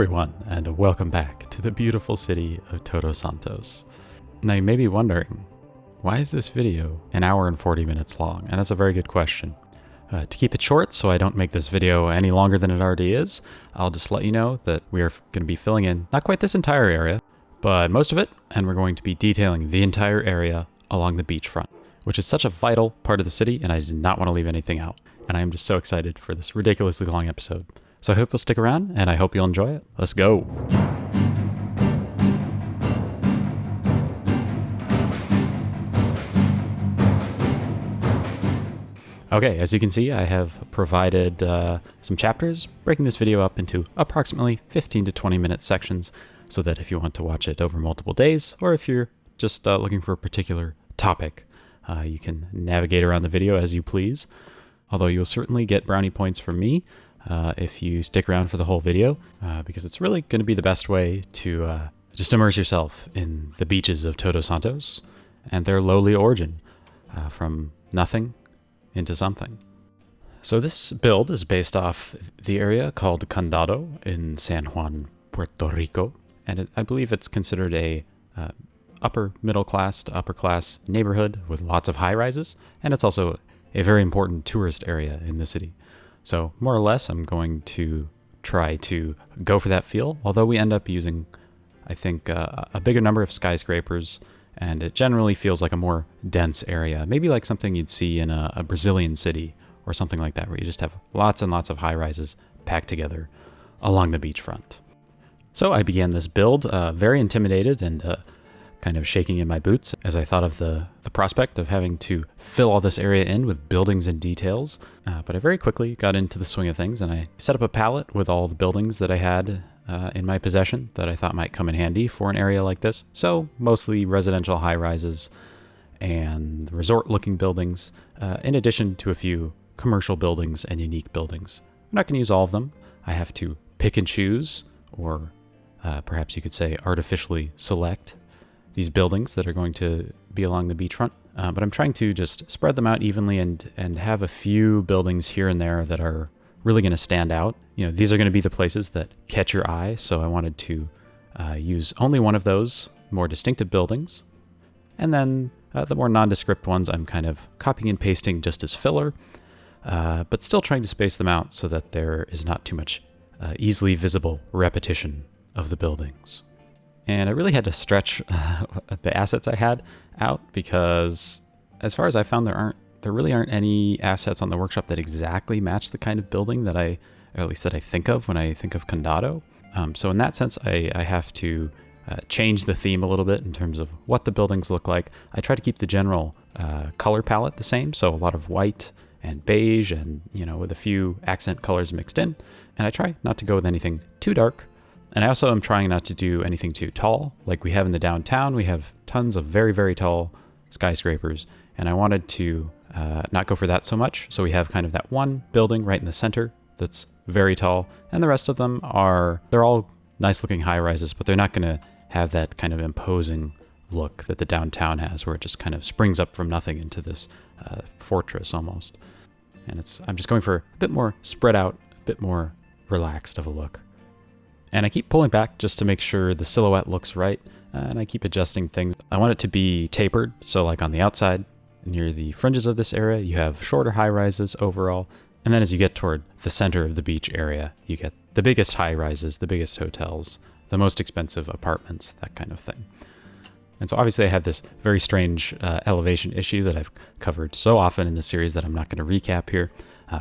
everyone, and welcome back to the beautiful city of Todos Santos. Now you may be wondering, why is this video an hour and 40 minutes long? And that's a very good question. To keep it short so I don't make this video any longer than it already is, I'll just let you know that we are going to be filling in not quite this entire area, but most of it, and we're going to be detailing the entire area along the beachfront, which is such a vital part of the city, and I did not want to leave anything out. And I am just so excited for this ridiculously long episode. So I hope you'll stick around, and I hope you'll enjoy it. Let's go. Okay, as you can see, I have provided some chapters, breaking this video up into approximately 15 to 20 minute sections, so that if you want to watch it over multiple days, or if you're just looking for a particular topic, you can navigate around the video as you please. Although you'll certainly get brownie points from me if you stick around for the whole video, because it's really going to be the best way to just immerse yourself in the beaches of Todos Santos and their lowly origin, from nothing into something. So this build is based off the area called Condado in San Juan, Puerto Rico, and I believe it's considered a upper middle class to upper class neighborhood with lots of high-rises, and it's also a very important tourist area in the city. So more or less, I'm going to try to go for that feel, although we end up using, I think, a bigger number of skyscrapers, and it generally feels like a more dense area, maybe like something you'd see in a Brazilian city or something like that, where you just have lots and lots of high-rises packed together along the beachfront. So I began this build very intimidated and kind of shaking in my boots as I thought of the prospect of having to fill all this area in with buildings and details. But I very quickly got into the swing of things, and I set up a palette with all the buildings that I had in my possession that I thought might come in handy for an area like this. So mostly residential high-rises and resort-looking buildings, in addition to a few commercial buildings and unique buildings. I'm not going to use all of them. I have to pick and choose, or perhaps you could say artificially select these buildings that are going to be along the beachfront. But I'm trying to just spread them out evenly and have a few buildings here and there that are really going to stand out. You know, these are going to be the places that catch your eye, so I wanted to use only one of those more distinctive buildings. And then the more nondescript ones I'm kind of copying and pasting just as filler, but still trying to space them out so that there is not too much easily visible repetition of the buildings. And I really had to stretch the assets I had out, because as far as I found, there really aren't any assets on the workshop that exactly match the kind of building that or at least that I think of when I think of Condado. So in that sense, I have to change the theme a little bit in terms of what the buildings look like. I try to keep the general color palette the same, so a lot of white and beige and, with a few accent colors mixed in. And I try not to go with anything too dark. And I also am trying not to do anything too tall. Like we have in the downtown, we have tons of very, very tall skyscrapers. And I wanted to not go for that so much. So we have kind of that one building right in the center that's very tall. And the rest of them they're all nice looking high rises, but they're not going to have that kind of imposing look that the downtown has, where it just kind of springs up from nothing into this fortress almost. And I'm just going for a bit more spread out, a bit more relaxed of a look. And I keep pulling back just to make sure the silhouette looks right, and I keep adjusting things. I want it to be tapered, so like on the outside, near the fringes of this area, you have shorter high-rises overall, and then as you get toward the center of the beach area, you get the biggest high-rises, the biggest hotels, the most expensive apartments, that kind of thing. And so obviously I have this very strange elevation issue that I've covered so often in the series that I'm not going to recap here.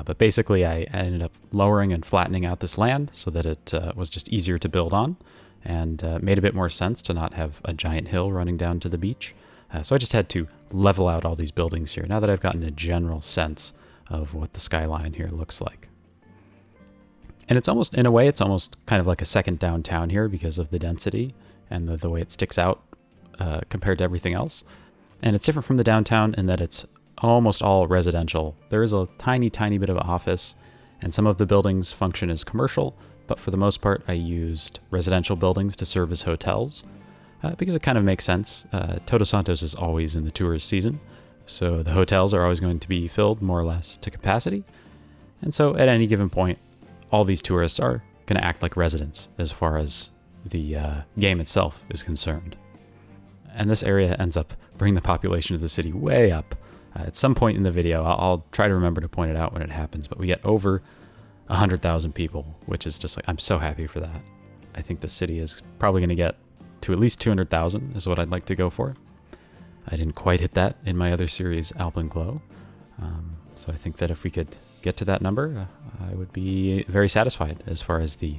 But basically, I ended up lowering and flattening out this land so that it was just easier to build on, and made a bit more sense to not have a giant hill running down to the beach. So I just had to level out all these buildings here, now that I've gotten a general sense of what the skyline here looks like. And in a way, it's almost kind of like a second downtown here because of the density and the way it sticks out compared to everything else. And it's different from the downtown in that it's almost all residential. There is a tiny, tiny bit of office, and some of the buildings function as commercial, but for the most part, I used residential buildings to serve as hotels, because it kind of makes sense. Todos Santos is always in the tourist season, so the hotels are always going to be filled more or less to capacity. And so at any given point, all these tourists are going to act like residents as far as the game itself is concerned. And this area ends up bringing the population of the city way up. At some point in the video, I'll try to remember to point it out when it happens, but we get over 100,000 people, which is just like, I'm so happy for that. I think the city is probably going to get to at least 200,000 is what I'd like to go for. I didn't quite hit that in my other series, Alpenglow. So I think that if we could get to that number, I would be very satisfied as far as the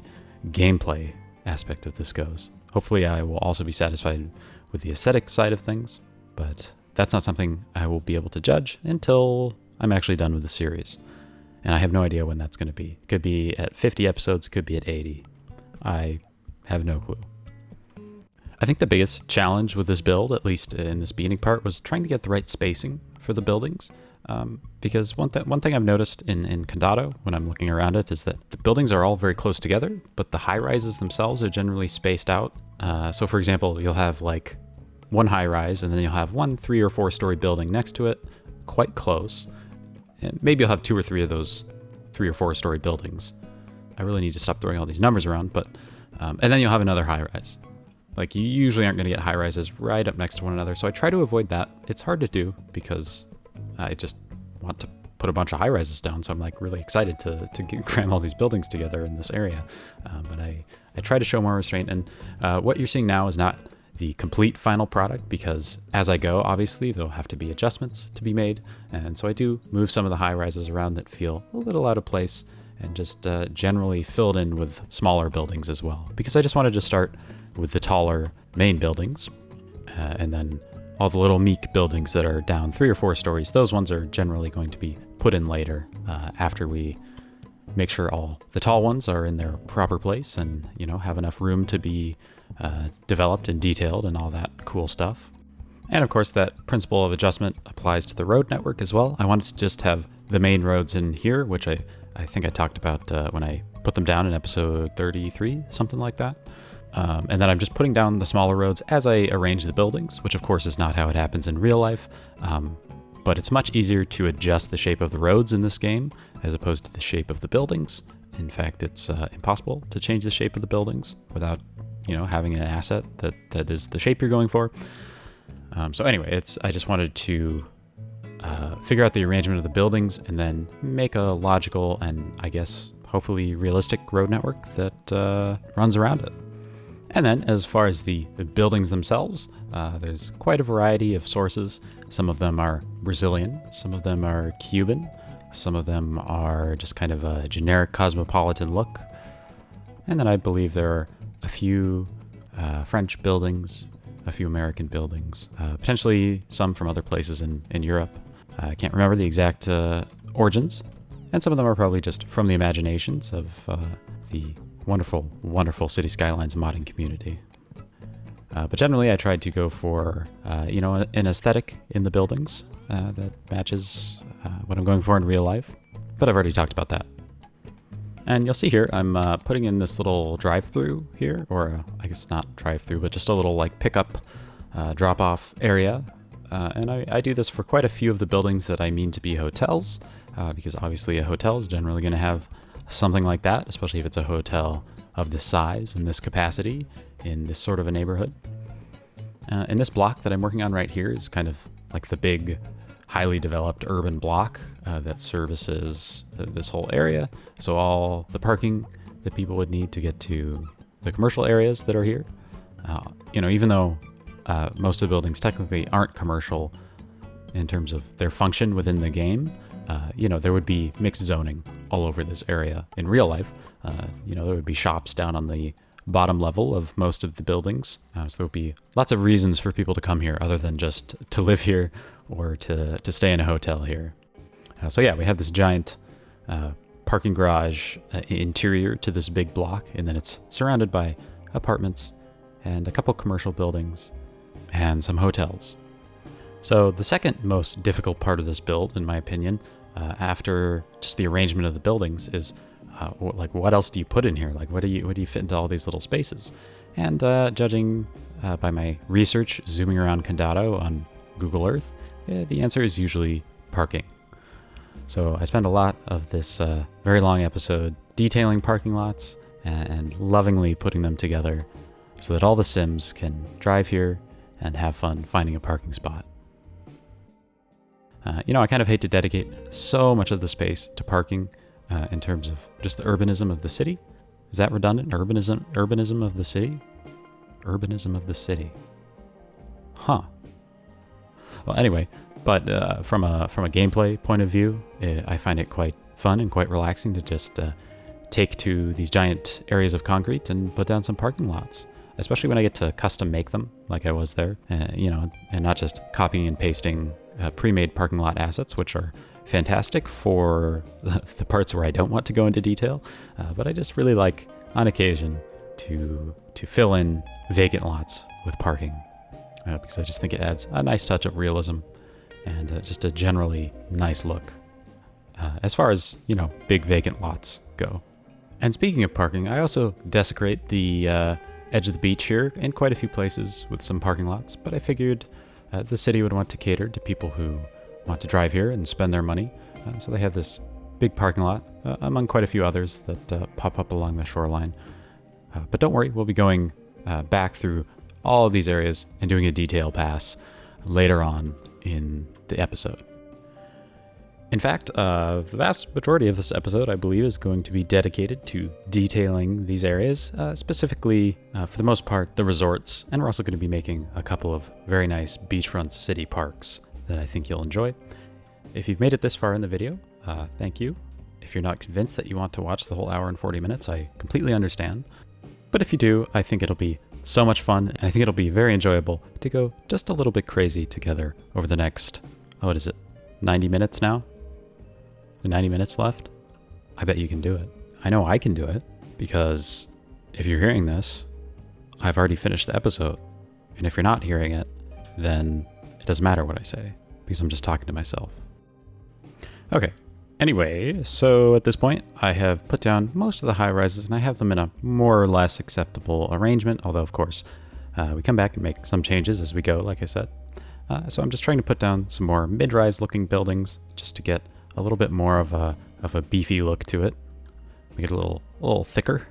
gameplay aspect of this goes. Hopefully I will also be satisfied with the aesthetic side of things, but that's not something I will be able to judge until I'm actually done with the series. And I have no idea when that's going to be. It could be at 50 episodes, it could be at 80. I have no clue. I think the biggest challenge with this build, at least in this beginning part, was trying to get the right spacing for the buildings. Because one thing I've noticed in Condado when I'm looking around it is that the buildings are all very close together, but the high-rises themselves are generally spaced out. So for example, you'll have like one high-rise and then you'll have one 3 or 4 story building next to it, quite close. And maybe you'll have 2 or 3 of those 3 or 4 story buildings. I really need to stop throwing all these numbers around, but and then you'll have another high-rise. Like, you usually aren't going to get high-rises right up next to one another, so I try to avoid that. It's hard to do because I just want to put a bunch of high-rises down, so I'm like really excited to cram all these buildings together in this area. But I try to show more restraint, and what you're seeing now is not the complete final product, because as I go, obviously, there'll have to be adjustments to be made, and so I do move some of the high-rises around that feel a little out of place, and just generally filled in with smaller buildings as well, because I just wanted to start with the taller main buildings, and then all the little meek buildings that are down 3 or 4 stories, those ones are generally going to be put in later after we make sure all the tall ones are in their proper place and, you know, have enough room to be developed and detailed and all that cool stuff. And of course, that principle of adjustment applies to the road network as well. I wanted to just have the main roads in here, which I think I talked about when I put them down in episode 33, something like that. And then I'm just putting down the smaller roads as I arrange the buildings, which of course is not how it happens in real life. But it's much easier to adjust the shape of the roads in this game as opposed to the shape of the buildings. In fact, it's impossible to change the shape of the buildings without, you know, having an asset that is the shape you're going for. So anyway, I just wanted to figure out the arrangement of the buildings and then make a logical and, I guess, hopefully realistic road network that runs around it. And then, as far as the buildings themselves, there's quite a variety of sources. Some of them are Brazilian, some of them are Cuban, some of them are just kind of a generic cosmopolitan look. And then I believe there are a few French buildings, a few American buildings, potentially some from other places in Europe. I can't remember the exact origins, and some of them are probably just from the imaginations of the wonderful, wonderful City Skylines modding community. But generally, I tried to go for, you know, an aesthetic in the buildings that matches what I'm going for in real life. But I've already talked about that. And you'll see here, I'm putting in this little drive-through here, or I guess not drive-through, but just a little like pickup, drop-off area. And I do this for quite a few of the buildings that I mean to be hotels, because obviously a hotel is generally going to have something like that, especially if it's a hotel of this size and this capacity in this sort of a neighborhood. And this block that I'm working on right here is kind of like the big, highly developed urban block that services this whole area. So all the parking that people would need to get to the commercial areas that are here. You know, even though most of the buildings technically aren't commercial in terms of their function within the game, you know, there would be mixed zoning all over this area in real life. You know, there would be shops down on the bottom level of most of the buildings. So there would be lots of reasons for people to come here other than just to live here or to stay in a hotel here. So yeah, we have this giant parking garage interior to this big block, and then it's surrounded by apartments and a couple commercial buildings and some hotels. So the second most difficult part of this build, in my opinion, after just the arrangement of the buildings, is like, what else do you put in here? Like, what do you fit into all these little spaces? And judging by my research, zooming around Condado on Google Earth, the answer is usually parking. So I spend a lot of this very long episode detailing parking lots and lovingly putting them together so that all the Sims can drive here and have fun finding a parking spot. I kind of hate to dedicate so much of the space to parking in terms of just the urbanism of the city. Is that redundant? Urbanism of the city? Urbanism of the city. Huh. Well, anyway, but from a gameplay point of view, I find it quite fun and quite relaxing to just take to these giant areas of concrete and put down some parking lots, especially when I get to custom make them like I was there, and not just copying and pasting pre-made parking lot assets, which are fantastic for the parts where I don't want to go into detail, but I just really like, on occasion, to fill in vacant lots with parking, because I just think it adds a nice touch of realism and just a generally nice look, as far as, big vacant lots go. And speaking of parking, I also desecrate the edge of the beach here in quite a few places with some parking lots, but I figured the city would want to cater to people who want to drive here and spend their money, so they have this big parking lot, among quite a few others that pop up along the shoreline. But don't worry, we'll be going back through all of these areas and doing a detail pass later on in the episode. In fact, the vast majority of this episode, I believe, is going to be dedicated to detailing these areas, specifically, for the most part, the resorts, and we're also going to be making a couple of very nice beachfront city parks that I think you'll enjoy. If you've made it this far in the video, thank you. If you're not convinced that you want to watch the whole hour and 40 minutes, I completely understand. But if you do, I think it'll be so much fun, and I think it'll be very enjoyable to go just a little bit crazy together over the next, 90 minutes now? 90 minutes left? I bet you can do it. I know I can do it, because if you're hearing this, I've already finished the episode. And if you're not hearing it, then it doesn't matter what I say, because I'm just talking to myself. Okay, anyway, so at this point, I have put down most of the high rises, and I have them in a more or less acceptable arrangement, although, of course, we come back and make some changes as we go, like I said. So I'm just trying to put down some more mid-rise looking buildings, just to get a little bit more of a beefy look to it, make it a little thicker.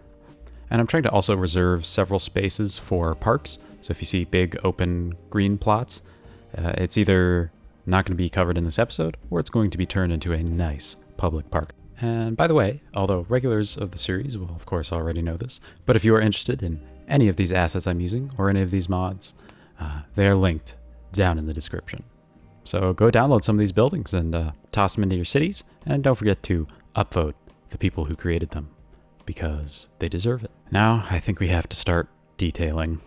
And I'm trying to also reserve several spaces for parks. So if you see big open green plots, it's either not going to be covered in this episode, or it's going to be turned into a nice public park. And by the way, although regulars of the series will of course already know this, but if you are interested in any of these assets I'm using, or any of these mods, they are linked down in the description. So go download some of these buildings and toss them into your cities, and don't forget to upvote the people who created them, because they deserve it. Now, I think we have to start detailing.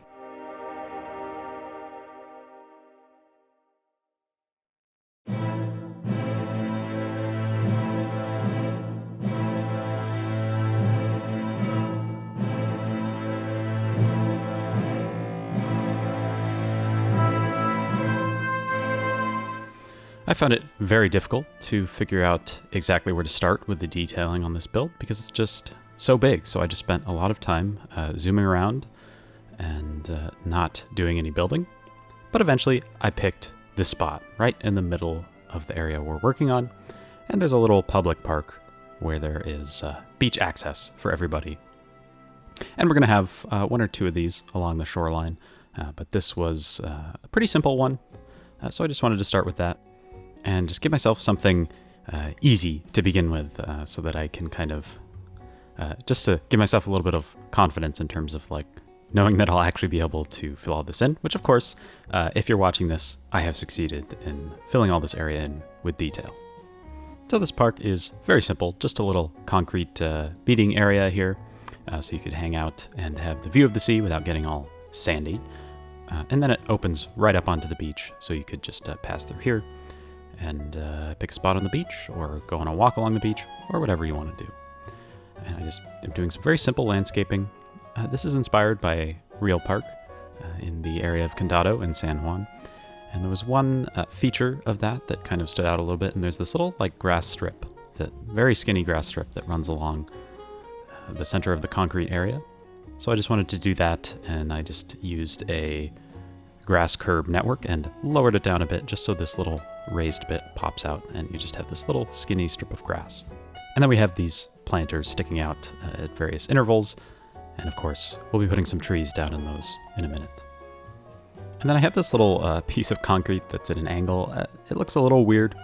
I found it very difficult to figure out exactly where to start with the detailing on this build, because it's just so big. So I just spent a lot of time zooming around and not doing any building. But eventually I picked this spot right in the middle of the area we're working on. And there's a little public park where there is beach access for everybody. And we're going to have one or two of these along the shoreline. But this was a pretty simple one. So I just wanted to start with that and just give myself something easy to begin with, so that I can kind of, just to give myself a little bit of confidence in terms of like knowing that I'll actually be able to fill all this in, which of course, if you're watching this, I have succeeded in filling all this area in with detail. So this park is very simple, just a little concrete beating area here, so you could hang out and have the view of the sea without getting all sandy. And then it opens right up onto the beach, so you could just pass through here and pick a spot on the beach, or go on a walk along the beach, or whatever you want to do. And I just am doing some very simple landscaping. This is inspired by a real park in the area of Condado in San Juan. And there was one feature of that kind of stood out a little bit, and there's this little like grass strip, that very skinny grass strip that runs along the center of the concrete area. So I just wanted to do that, and I just used a grass curb network and lowered it down a bit, just so this little raised bit pops out and you just have this little skinny strip of grass. And then we have these planters sticking out at various intervals, And of course, we'll be putting some trees down in those in a minute. And then I have this little piece of concrete that's at an angle. It looks a little weird.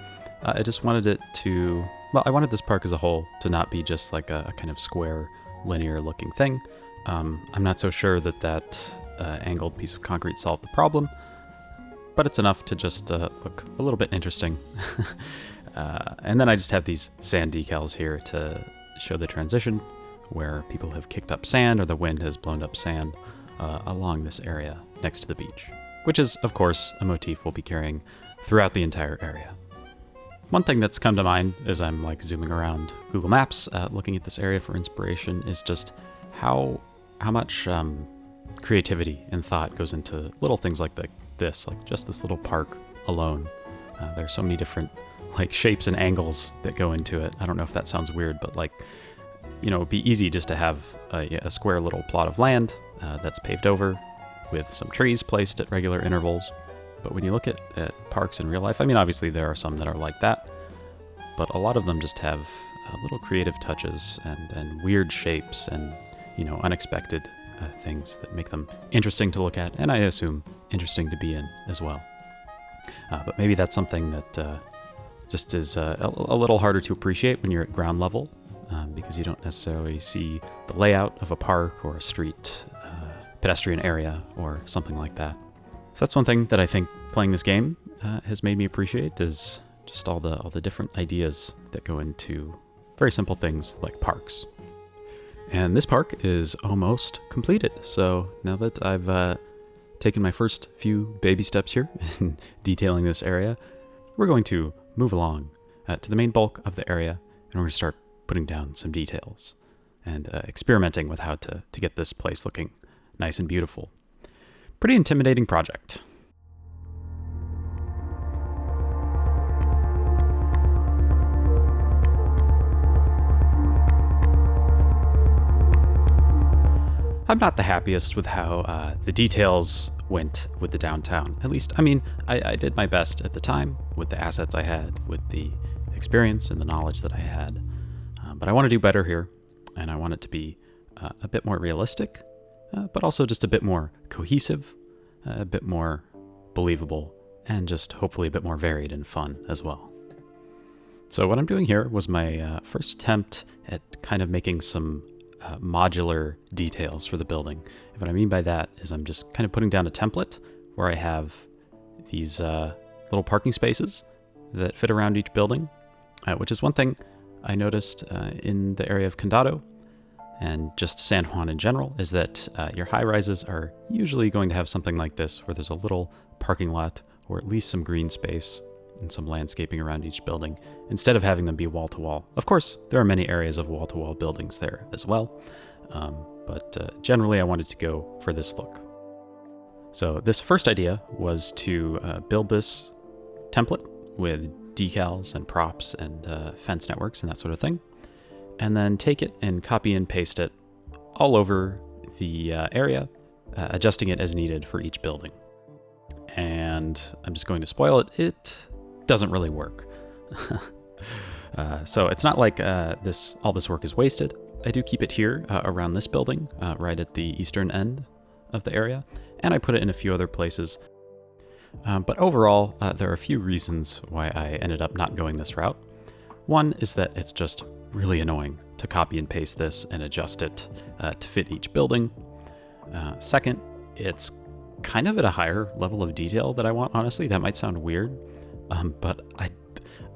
I just wanted it to, well, I wanted this park as a whole to not be just like a kind of square, linear looking thing. I'm not so sure that angled piece of concrete solved the problem, but it's enough to just look a little bit interesting. And then I just have these sand decals here to show the transition where people have kicked up sand or the wind has blown up sand along this area next to the beach, which is, of course, a motif we'll be carrying throughout the entire area. One thing that's come to mind as I'm like zooming around Google Maps, looking at this area for inspiration, is just how much creativity and thought goes into little things like this, like just this little park alone. There's so many different like shapes and angles that go into it. I don't know if that sounds weird, but like, you know, it'd be easy just to have a square little plot of land that's paved over with some trees placed at regular intervals. But when you look at parks in real life, I mean, obviously there are some that are like that, but a lot of them just have little creative touches and weird shapes and, you know, unexpected things that make them interesting to look at, and I assume interesting to be in as well. But maybe that's something that just is a little harder to appreciate when you're at ground level, because you don't necessarily see the layout of a park or a street, pedestrian area, or something like that. So that's one thing that I think playing this game has made me appreciate, is just all the different ideas that go into very simple things like parks. And this park is almost completed. So now that I've taken my first few baby steps here in detailing this area, we're going to move along to the main bulk of the area, and we're going to start putting down some details and experimenting with how to get this place looking nice and beautiful. Pretty intimidating project. I'm not the happiest with how the details went with the downtown. At least, I mean, I did my best at the time with the assets I had, with the experience and the knowledge that I had. But I want to do better here, and I want it to be a bit more realistic, but also just a bit more cohesive, a bit more believable, and just hopefully a bit more varied and fun as well. So what I'm doing here was my first attempt at kind of making some modular details for the building. And what I mean by that is I'm just kind of putting down a template where I have these little parking spaces that fit around each building, which is one thing I noticed in the area of Condado and just San Juan in general, is that your high-rises are usually going to have something like this, where there's a little parking lot or at least some green space and some landscaping around each building, instead of having them be wall-to-wall. Of course, there are many areas of wall-to-wall buildings there as well, but generally I wanted to go for this look. So this first idea was to build this template with decals and props and fence networks and that sort of thing, and then take it and copy and paste it all over the area, adjusting it as needed for each building. And I'm just going to spoil it. It doesn't really work. So it's not like all this work is wasted. I do keep it here around this building, right at the eastern end of the area, and I put it in a few other places. But overall, there are a few reasons why I ended up not going this route. One is that it's just really annoying to copy and paste this and adjust it to fit each building. Second, it's kind of at a higher level of detail that I want, honestly. That might sound weird, but I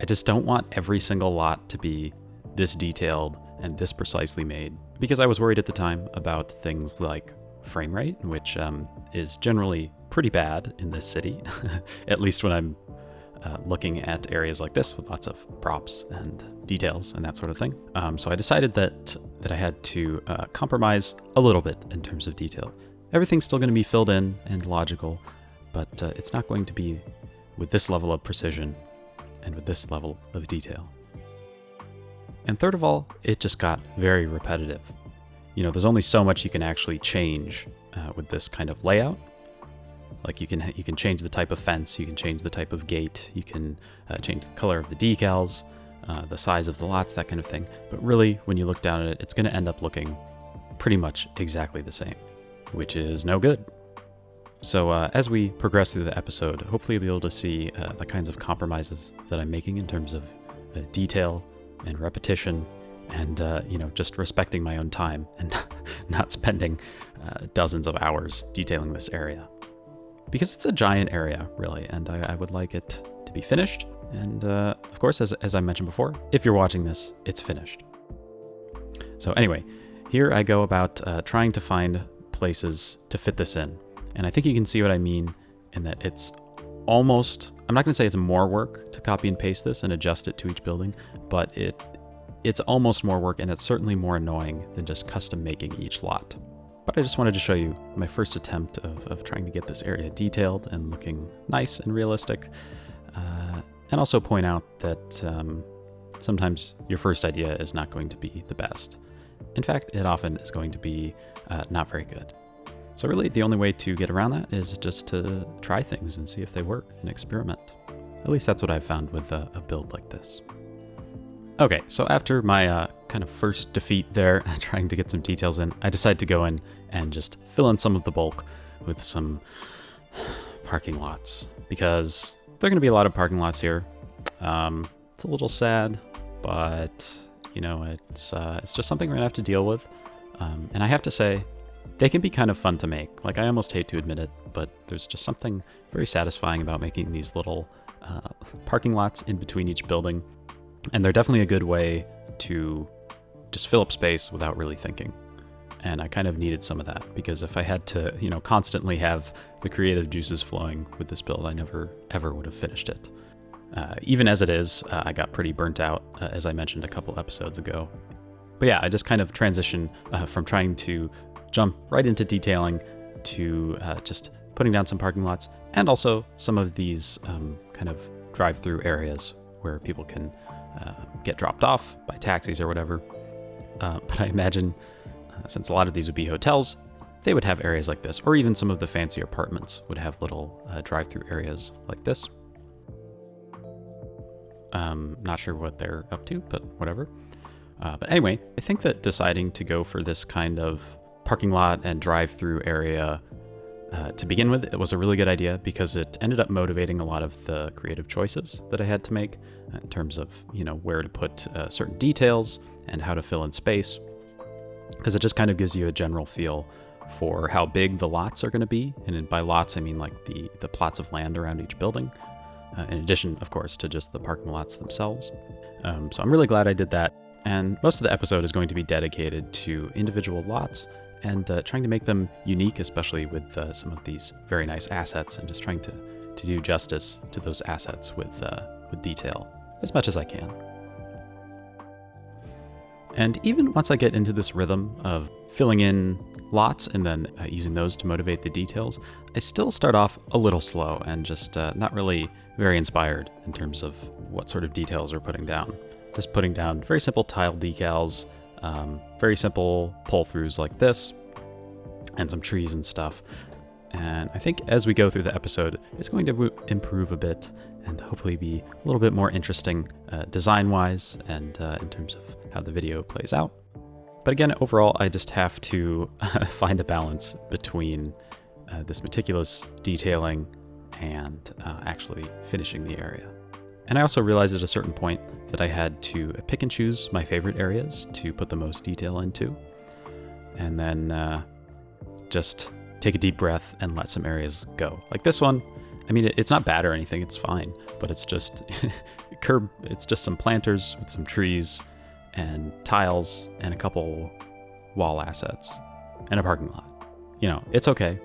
just don't want every single lot to be this detailed and this precisely made, because I was worried at the time about things like frame rate, which is generally pretty bad in this city, at least when I'm looking at areas like this with lots of props and details and that sort of thing. So I decided that I had to compromise a little bit in terms of detail. Everything's still going to be filled in and logical, but it's not going to be with this level of precision and with this level of detail. And third of all, it just got very repetitive. You know, there's only so much you can actually change with this kind of layout. Like you can change the type of fence, you can change the type of gate, you can change the color of the decals, the size of the lots, that kind of thing. But really, when you look down at it, it's going to end up looking pretty much exactly the same, which is no good. So as we progress through the episode, hopefully you'll be able to see the kinds of compromises that I'm making in terms of detail and repetition and, just respecting my own time and not spending dozens of hours detailing this area. Because it's a giant area, really, and I would like it to be finished. And of course, as I mentioned before, if you're watching this, it's finished. So anyway, here I go about trying to find places to fit this in. And I think you can see what I mean in that it's almost, I'm not going to say it's more work to copy and paste this and adjust it to each building, but it's almost more work, and it's certainly more annoying than just custom making each lot. But I just wanted to show you my first attempt of trying to get this area detailed and looking nice and realistic. And also point out that sometimes your first idea is not going to be the best. In fact, it often is going to be not very good. So really, the only way to get around that is just to try things and see if they work and experiment. At least that's what I've found with a build like this. Okay, so after my kind of first defeat there, trying to get some details in, I decided to go in and just fill in some of the bulk with some parking lots, because there are going to be a lot of parking lots here. It's a little sad, but it's just something we're gonna have to deal with. And I have to say, they can be kind of fun to make. Like, I almost hate to admit it, but there's just something very satisfying about making these little parking lots in between each building. And they're definitely a good way to just fill up space without really thinking. And I kind of needed some of that, because if I had to, constantly have the creative juices flowing with this build, I never, ever would have finished it. Even as it is, I got pretty burnt out, as I mentioned a couple episodes ago. But yeah, I just kind of transitioned from trying to jump right into detailing to just putting down some parking lots, and also some of these kind of drive-through areas where people can get dropped off by taxis or whatever. But I imagine, since a lot of these would be hotels, they would have areas like this, or even some of the fancy apartments would have little drive-through areas like this. Not sure what they're up to, but whatever. But anyway, I think that deciding to go for this kind of parking lot and drive-through area to begin with, it was a really good idea, because it ended up motivating a lot of the creative choices that I had to make in terms of, where to put certain details and how to fill in space, because it just kind of gives you a general feel for how big the lots are going to be. And by lots, I mean like the plots of land around each building, in addition, of course, to just the parking lots themselves. So I'm really glad I did that. And most of the episode is going to be dedicated to individual lots and trying to make them unique, especially with some of these very nice assets, and just trying to do justice to those assets with detail as much as I can. And even once I get into this rhythm of filling in lots and then using those to motivate the details, I still start off a little slow and just not really very inspired in terms of what sort of details we're putting down. Just putting down very simple tile decals, very simple pull-throughs like this, and some trees and stuff. And I think as we go through the episode, it's going to improve a bit and hopefully be a little bit more interesting design-wise and in terms of how the video plays out. But again, overall, I just have to find a balance between this meticulous detailing and actually finishing the area. And I also realized at a certain point that I had to pick and choose my favorite areas to put the most detail into, and then just take a deep breath and let some areas go. Like this one, I mean, it's not bad or anything, it's fine, but it's just it's just some planters with some trees and tiles and a couple wall assets and a parking lot. It's okay.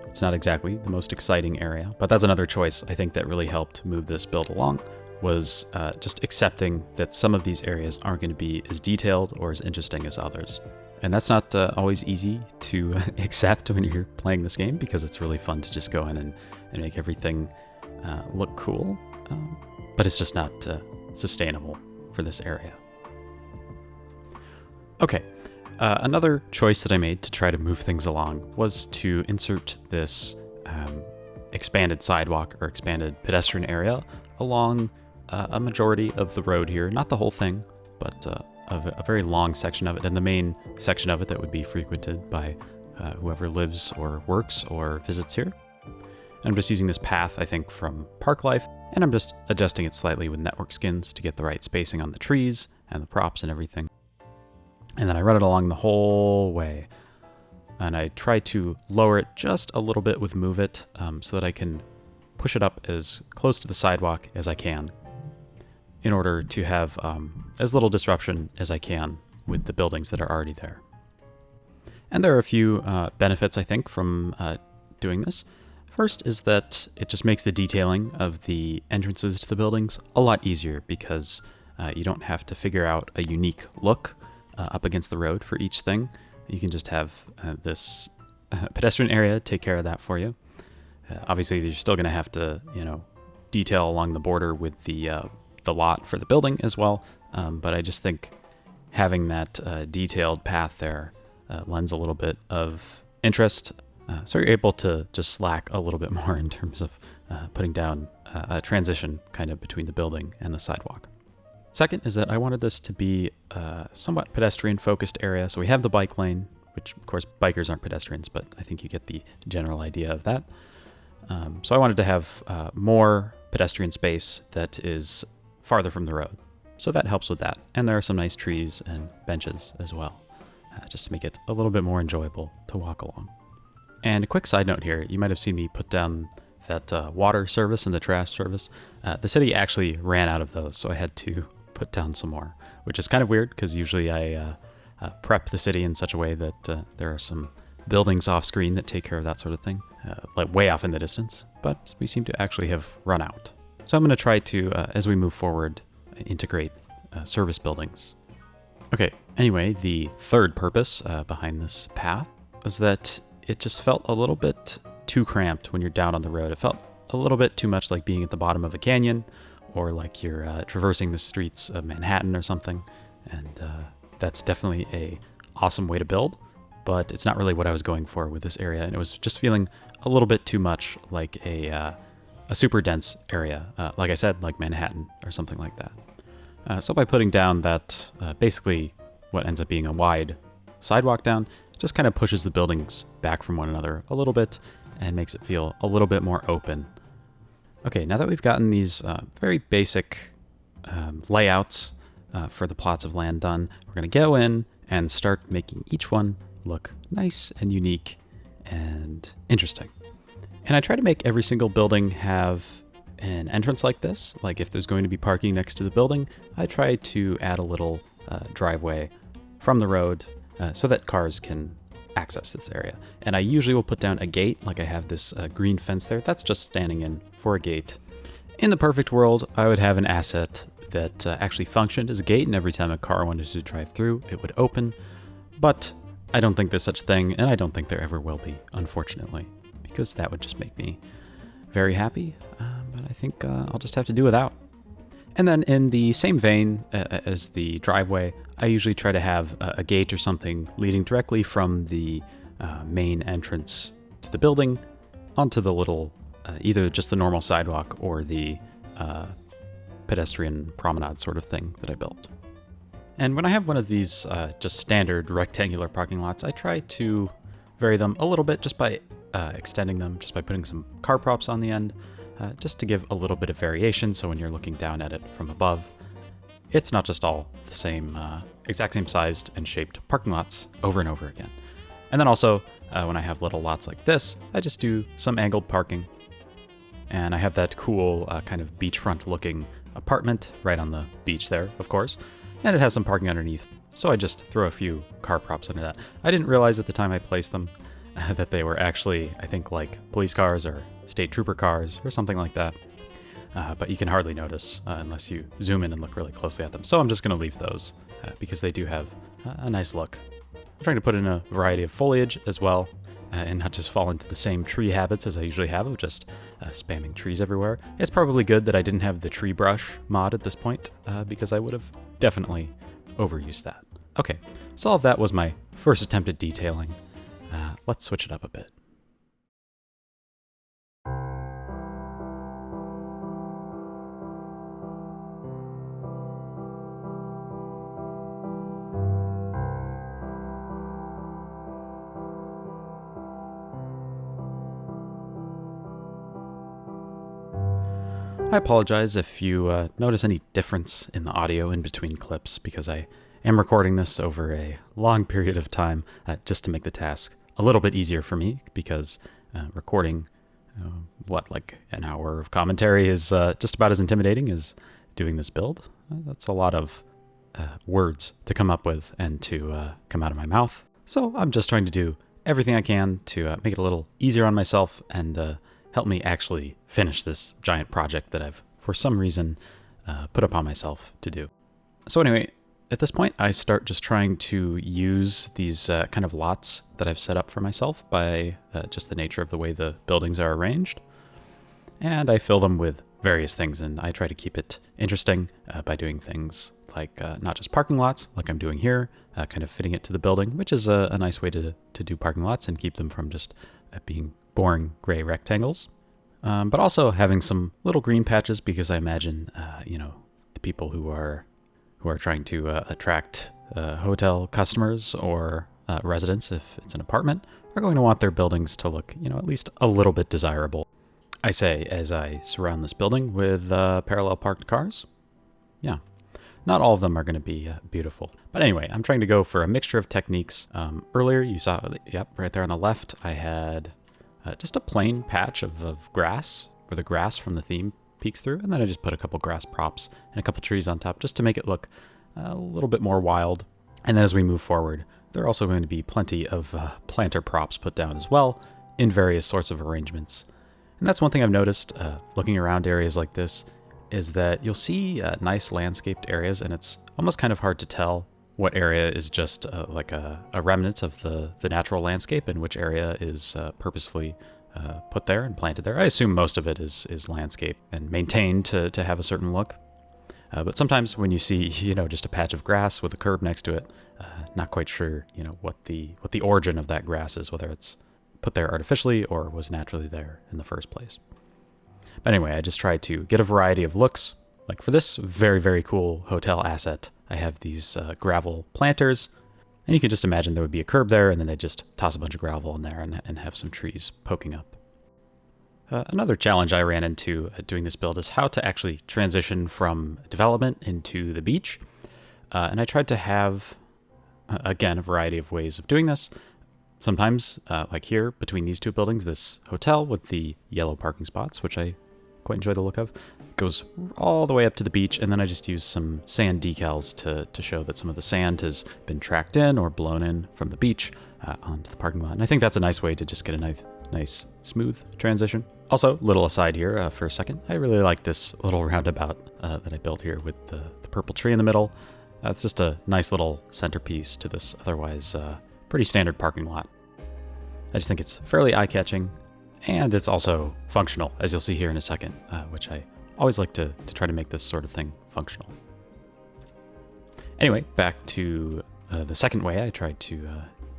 It's not exactly the most exciting area, but that's another choice I think that really helped move this build along, was just accepting that some of these areas aren't going to be as detailed or as interesting as others. And that's not always easy to accept when you're playing this game, because it's really fun to just go in and make everything look cool, but it's just not sustainable for this area. Okay, another choice that I made to try to move things along was to insert this expanded sidewalk or expanded pedestrian area along a majority of the road here. Not the whole thing, but a very long section of it, and the main section of it that would be frequented by whoever lives or works or visits here. And I'm just using this path, I think, from Park Life, and I'm just adjusting it slightly with network skins to get the right spacing on the trees and the props and everything. And then I run it along the whole way. And I try to lower it just a little bit with Move It so that I can push it up as close to the sidewalk as I can in order to have as little disruption as I can with the buildings that are already there. And there are a few benefits, I think, from doing this. First is that it just makes the detailing of the entrances to the buildings a lot easier because you don't have to figure out a unique look up against the road for each thing. You can just have this pedestrian area take care of that for you. Obviously, you're still going to have to, detail along the border with the lot for the building as well. But I just think having that detailed path there lends a little bit of interest. So you're able to just slack a little bit more in terms of putting down a transition kind of between the building and the sidewalk. Second is that I wanted this to be a somewhat pedestrian-focused area. So we have the bike lane, which, of course, bikers aren't pedestrians, but I think you get the general idea of that. So I wanted to have more pedestrian space that is farther from the road. So that helps with that. And there are some nice trees and benches as well, just to make it a little bit more enjoyable to walk along. And a quick side note here, you might have seen me put down that water service and the trash service. The city actually ran out of those, so I had to put down some more, which is kind of weird because usually I prep the city in such a way that there are some buildings off screen that take care of that sort of thing, like way off in the distance, but we seem to actually have run out. So I'm going to try to, as we move forward, integrate service buildings. Okay, anyway, the third purpose behind this path is that it just felt a little bit too cramped when you're down on the road. It felt a little bit too much like being at the bottom of a canyon, or like you're traversing the streets of Manhattan or something. And that's definitely a awesome way to build, but it's not really what I was going for with this area. And it was just feeling a little bit too much like a super dense area, like I said, like Manhattan or something like that. So by putting down that basically what ends up being a wide sidewalk down, it just kind of pushes the buildings back from one another a little bit and makes it feel a little bit more open. Okay, now that we've gotten these very basic layouts for the plots of land done, we're going to go in and start making each one look nice and unique and interesting. And I try to make every single building have an entrance like this. Like if there's going to be parking next to the building, I try to add a little driveway from the road so that cars can access this area. And I usually will put down a gate, like I have this green fence there. That's just standing in for a gate. In the perfect world, I would have an asset that actually functioned as a gate, and every time a car wanted to drive through, it would open. But I don't think there's such a thing, and I don't think there ever will be, unfortunately, because that would just make me very happy. But I think I'll just have to do without. And then in the same vein as the driveway, I usually try to have a gate or something leading directly from the main entrance to the building onto the little, either just the normal sidewalk or the pedestrian promenade sort of thing that I built. And when I have one of these just standard rectangular parking lots, I try to vary them a little bit just by extending them, just by putting some car props on the end. Just to give a little bit of variation, so when you're looking down at it from above, it's not just all the same, exact same sized and shaped parking lots over and over again. And then also, when I have little lots like this, I just do some angled parking. And I have that cool kind of beachfront looking apartment right on the beach there, of course, and it has some parking underneath, so I just throw a few car props under that. I didn't realize at the time I placed them that they were actually, I think, like police cars or state trooper cars or something like that. But you can hardly notice unless you zoom in and look really closely at them. So I'm just going to leave those because they do have a nice look. I'm trying to put in a variety of foliage as well and not just fall into the same tree habits as I usually have of just spamming trees everywhere. It's probably good that I didn't have the tree brush mod at this point because I would have definitely overused that. Okay, so all of that was my first attempt at detailing. Let's switch it up a bit. I apologize if you notice any difference in the audio in between clips, because I am recording this over a long period of time just to make the task a little bit easier for me, because recording, like an hour of commentary is just about as intimidating as doing this build. That's a lot of words to come up with and to come out of my mouth. So I'm just trying to do everything I can to make it a little easier on myself and help me actually finish this giant project that I've, for some reason, put upon myself to do. So anyway, at this point, I start just trying to use these kind of lots that I've set up for myself by just the nature of the way the buildings are arranged. And I fill them with various things, and I try to keep it interesting by doing things like not just parking lots, like I'm doing here, kind of fitting it to the building, which is a nice way to do parking lots and keep them from just being boring gray rectangles. But also having some little green patches, because I imagine, the people who are trying to attract hotel customers or residents, if it's an apartment, are going to want their buildings to look, at least a little bit desirable. I say as I surround this building with parallel parked cars. Yeah, not all of them are going to be beautiful. But anyway, I'm trying to go for a mixture of techniques. Earlier, you saw, right there on the left, I had just a plain patch of grass, where the grass from the theme peeks through, and then I just put a couple grass props and a couple trees on top just to make it look a little bit more wild. And then as we move forward, there are also going to be plenty of planter props put down as well in various sorts of arrangements. And that's one thing I've noticed looking around areas like this, is that you'll see nice landscaped areas, and it's almost kind of hard to tell what area is just like a remnant of the natural landscape and which area is purposefully put there and planted there. I assume most of it is landscape and maintained to have a certain look. But sometimes when you see, just a patch of grass with a curb next to it, not quite sure, what the origin of that grass is, whether it's put there artificially or was naturally there in the first place. But anyway, I just tried to get a variety of looks. Like for this very, very cool hotel asset, I have these gravel planters, and you can just imagine there would be a curb there, and then they just toss a bunch of gravel in there and have some trees poking up. Another challenge I ran into doing this build is how to actually transition from development into the beach. And I tried to have, again, a variety of ways of doing this. Sometimes, like here, between these two buildings, this hotel with the yellow parking spots, which I quite enjoy the look of, goes all the way up to the beach, and then I just use some sand decals to show that some of the sand has been tracked in or blown in from the beach onto the parking lot. And I think that's a nice way to just get a nice smooth transition. Also, little aside here for a second, I really like this little roundabout that I built here with the purple tree in the middle. It's just a nice little centerpiece to this otherwise pretty standard parking lot. I just think it's fairly eye-catching, and it's also functional, as you'll see here in a second, which I always like to try to make this sort of thing functional. Anyway, back to the second way I tried to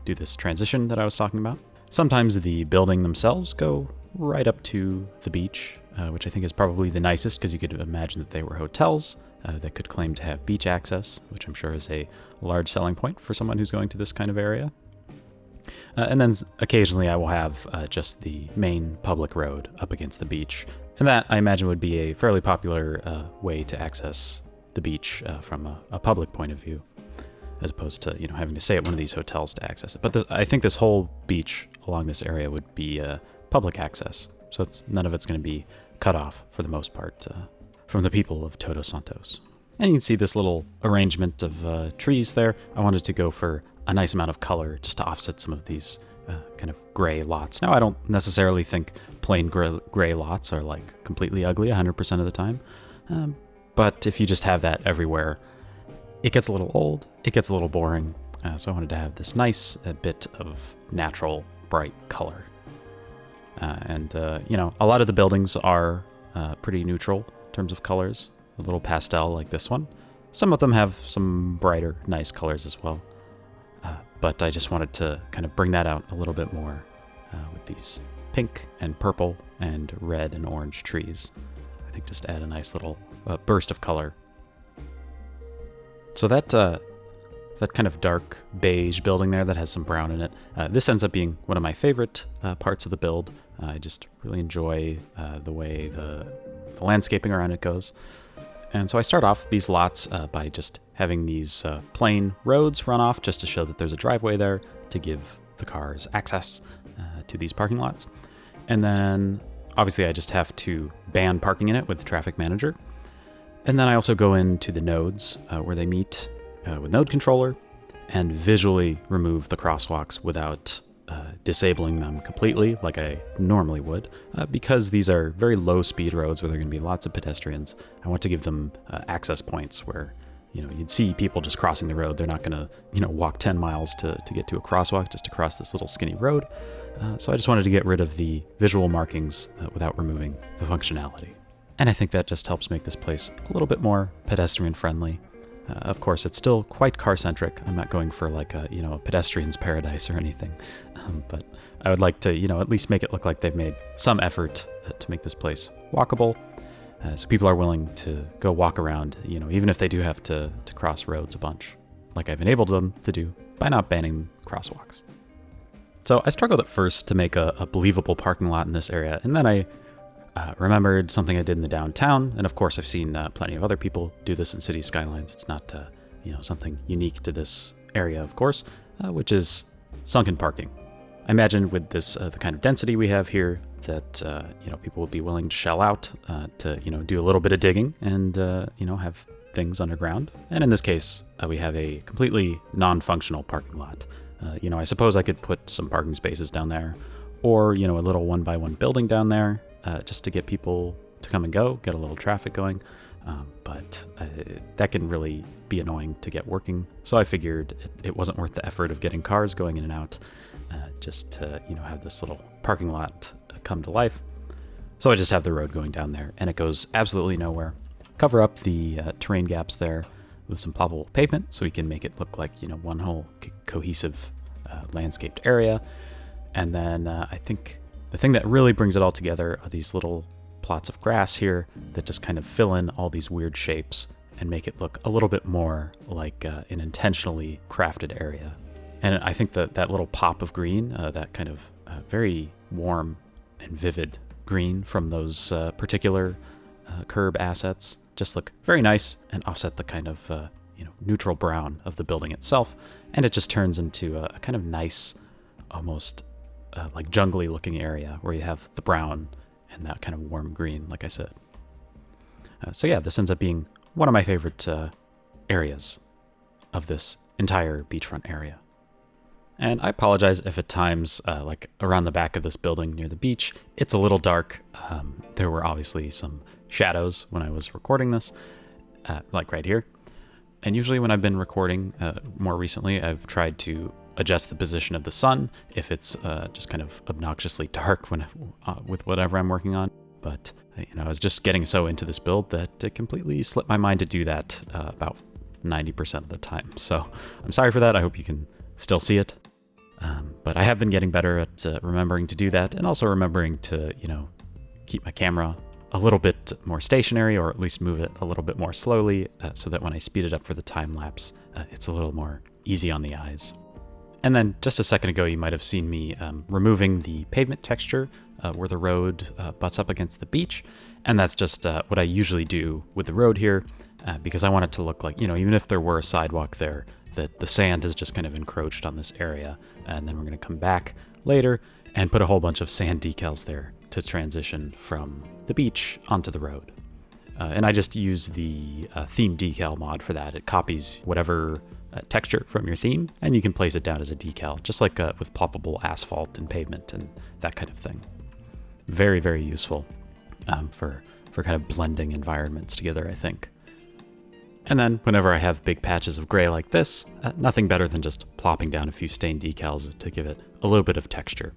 do this transition that I was talking about. Sometimes the building themselves go right up to the beach, which I think is probably the nicest, because you could imagine that they were hotels that could claim to have beach access, which I'm sure is a large selling point for someone who's going to this kind of area. And then occasionally I will have just the main public road up against the beach. And that, I imagine, would be a fairly popular way to access the beach from a public point of view, as opposed to having to stay at one of these hotels to access it. But I think this whole beach along this area would be public access, so none of it's going to be cut off for the most part from the people of Todos Santos. And you can see this little arrangement of trees there. I wanted to go for a nice amount of color just to offset some of these kind of gray lots. Now, I don't necessarily think plain gray lots are like completely ugly 100% of the time, but if you just have that everywhere, it gets a little old, it gets a little boring, so I wanted to have this nice bit of natural, bright color. And a lot of the buildings are pretty neutral in terms of colors, a little pastel like this one. Some of them have some brighter, nice colors as well. But I just wanted to kind of bring that out a little bit more with these pink and purple and red and orange trees. I think just add a nice little burst of color. So that that kind of dark beige building there that has some brown in it. This ends up being one of my favorite parts of the build. I just really enjoy the way the landscaping around it goes. And so I start off these lots by just having these plain roads run off just to show that there's a driveway there to give the cars access to these parking lots. And then obviously I just have to ban parking in it with the traffic manager. And then I also go into the nodes where they meet with node controller and visually remove the crosswalks without disabling them completely like I normally would, because these are very low speed roads where there are going to be lots of pedestrians. I want to give them access points where, you'd see people just crossing the road. They're not going to, walk 10 miles to get to a crosswalk just to cross this little skinny road. So I just wanted to get rid of the visual markings without removing the functionality. And I think that just helps make this place a little bit more pedestrian friendly. Of course, it's still quite car-centric. I'm not going for like a pedestrian's paradise or anything. But I would like to, at least make it look like they've made some effort to make this place walkable. So people are willing to go walk around, even if they do have to cross roads a bunch, like I've enabled them to do by not banning crosswalks. So I struggled at first to make a believable parking lot in this area, and then I remembered something I did in the downtown, and of course I've seen plenty of other people do this in city skylines. It's not, something unique to this area, of course, which is sunken parking. I imagine with this, the kind of density we have here, that people will be willing to shell out to do a little bit of digging and have things underground. And in this case, we have a completely non-functional parking lot. I suppose I could put some parking spaces down there, or a little 1x1 building down there, just to get people to come and go, get a little traffic going. But that can really be annoying to get working. So I figured it wasn't worth the effort of getting cars going in and out, just to have this little parking lot come to life. So I just have the road going down there, and it goes absolutely nowhere. Cover up the terrain gaps there with some ploppable pavement so we can make it look like one whole cohesive landscaped area. And then I think the thing that really brings it all together are these little plots of grass here that just kind of fill in all these weird shapes and make it look a little bit more like an intentionally crafted area. And I think that little pop of green, that kind of very warm and vivid green from those particular curb assets, just look very nice and offset the kind of neutral brown of the building itself. And it just turns into a kind of nice, almost like jungly looking area where you have the brown and that kind of warm green, like I said. So yeah, this ends up being one of my favorite areas of this entire beachfront area. And I apologize if at times, like around the back of this building near the beach, it's a little dark. There were obviously some shadows when I was recording this, like right here. And usually when I've been recording more recently, I've tried to adjust the position of the sun if it's just kind of obnoxiously dark when with whatever I'm working on. But I was just getting so into this build that it completely slipped my mind to do that about 90% of the time. So I'm sorry for that. I hope you can still see it. But I have been getting better at remembering to do that, and also remembering to, keep my camera a little bit more stationary, or at least move it a little bit more slowly, so that when I speed it up for the time lapse, it's a little more easy on the eyes. And then just a second ago, you might have seen me removing the pavement texture where the road butts up against the beach. And that's just what I usually do with the road here, because I want it to look like, even if there were a sidewalk there, that the sand has just kind of encroached on this area. And then we're going to come back later and put a whole bunch of sand decals there to transition from the beach onto the road. And I just use the theme decal mod for that. It copies whatever texture from your theme, and you can place it down as a decal, just like with ploppable asphalt and pavement and that kind of thing. Very, very useful for kind of blending environments together, I think. And then whenever I have big patches of gray like this, nothing better than just plopping down a few stain decals to give it a little bit of texture.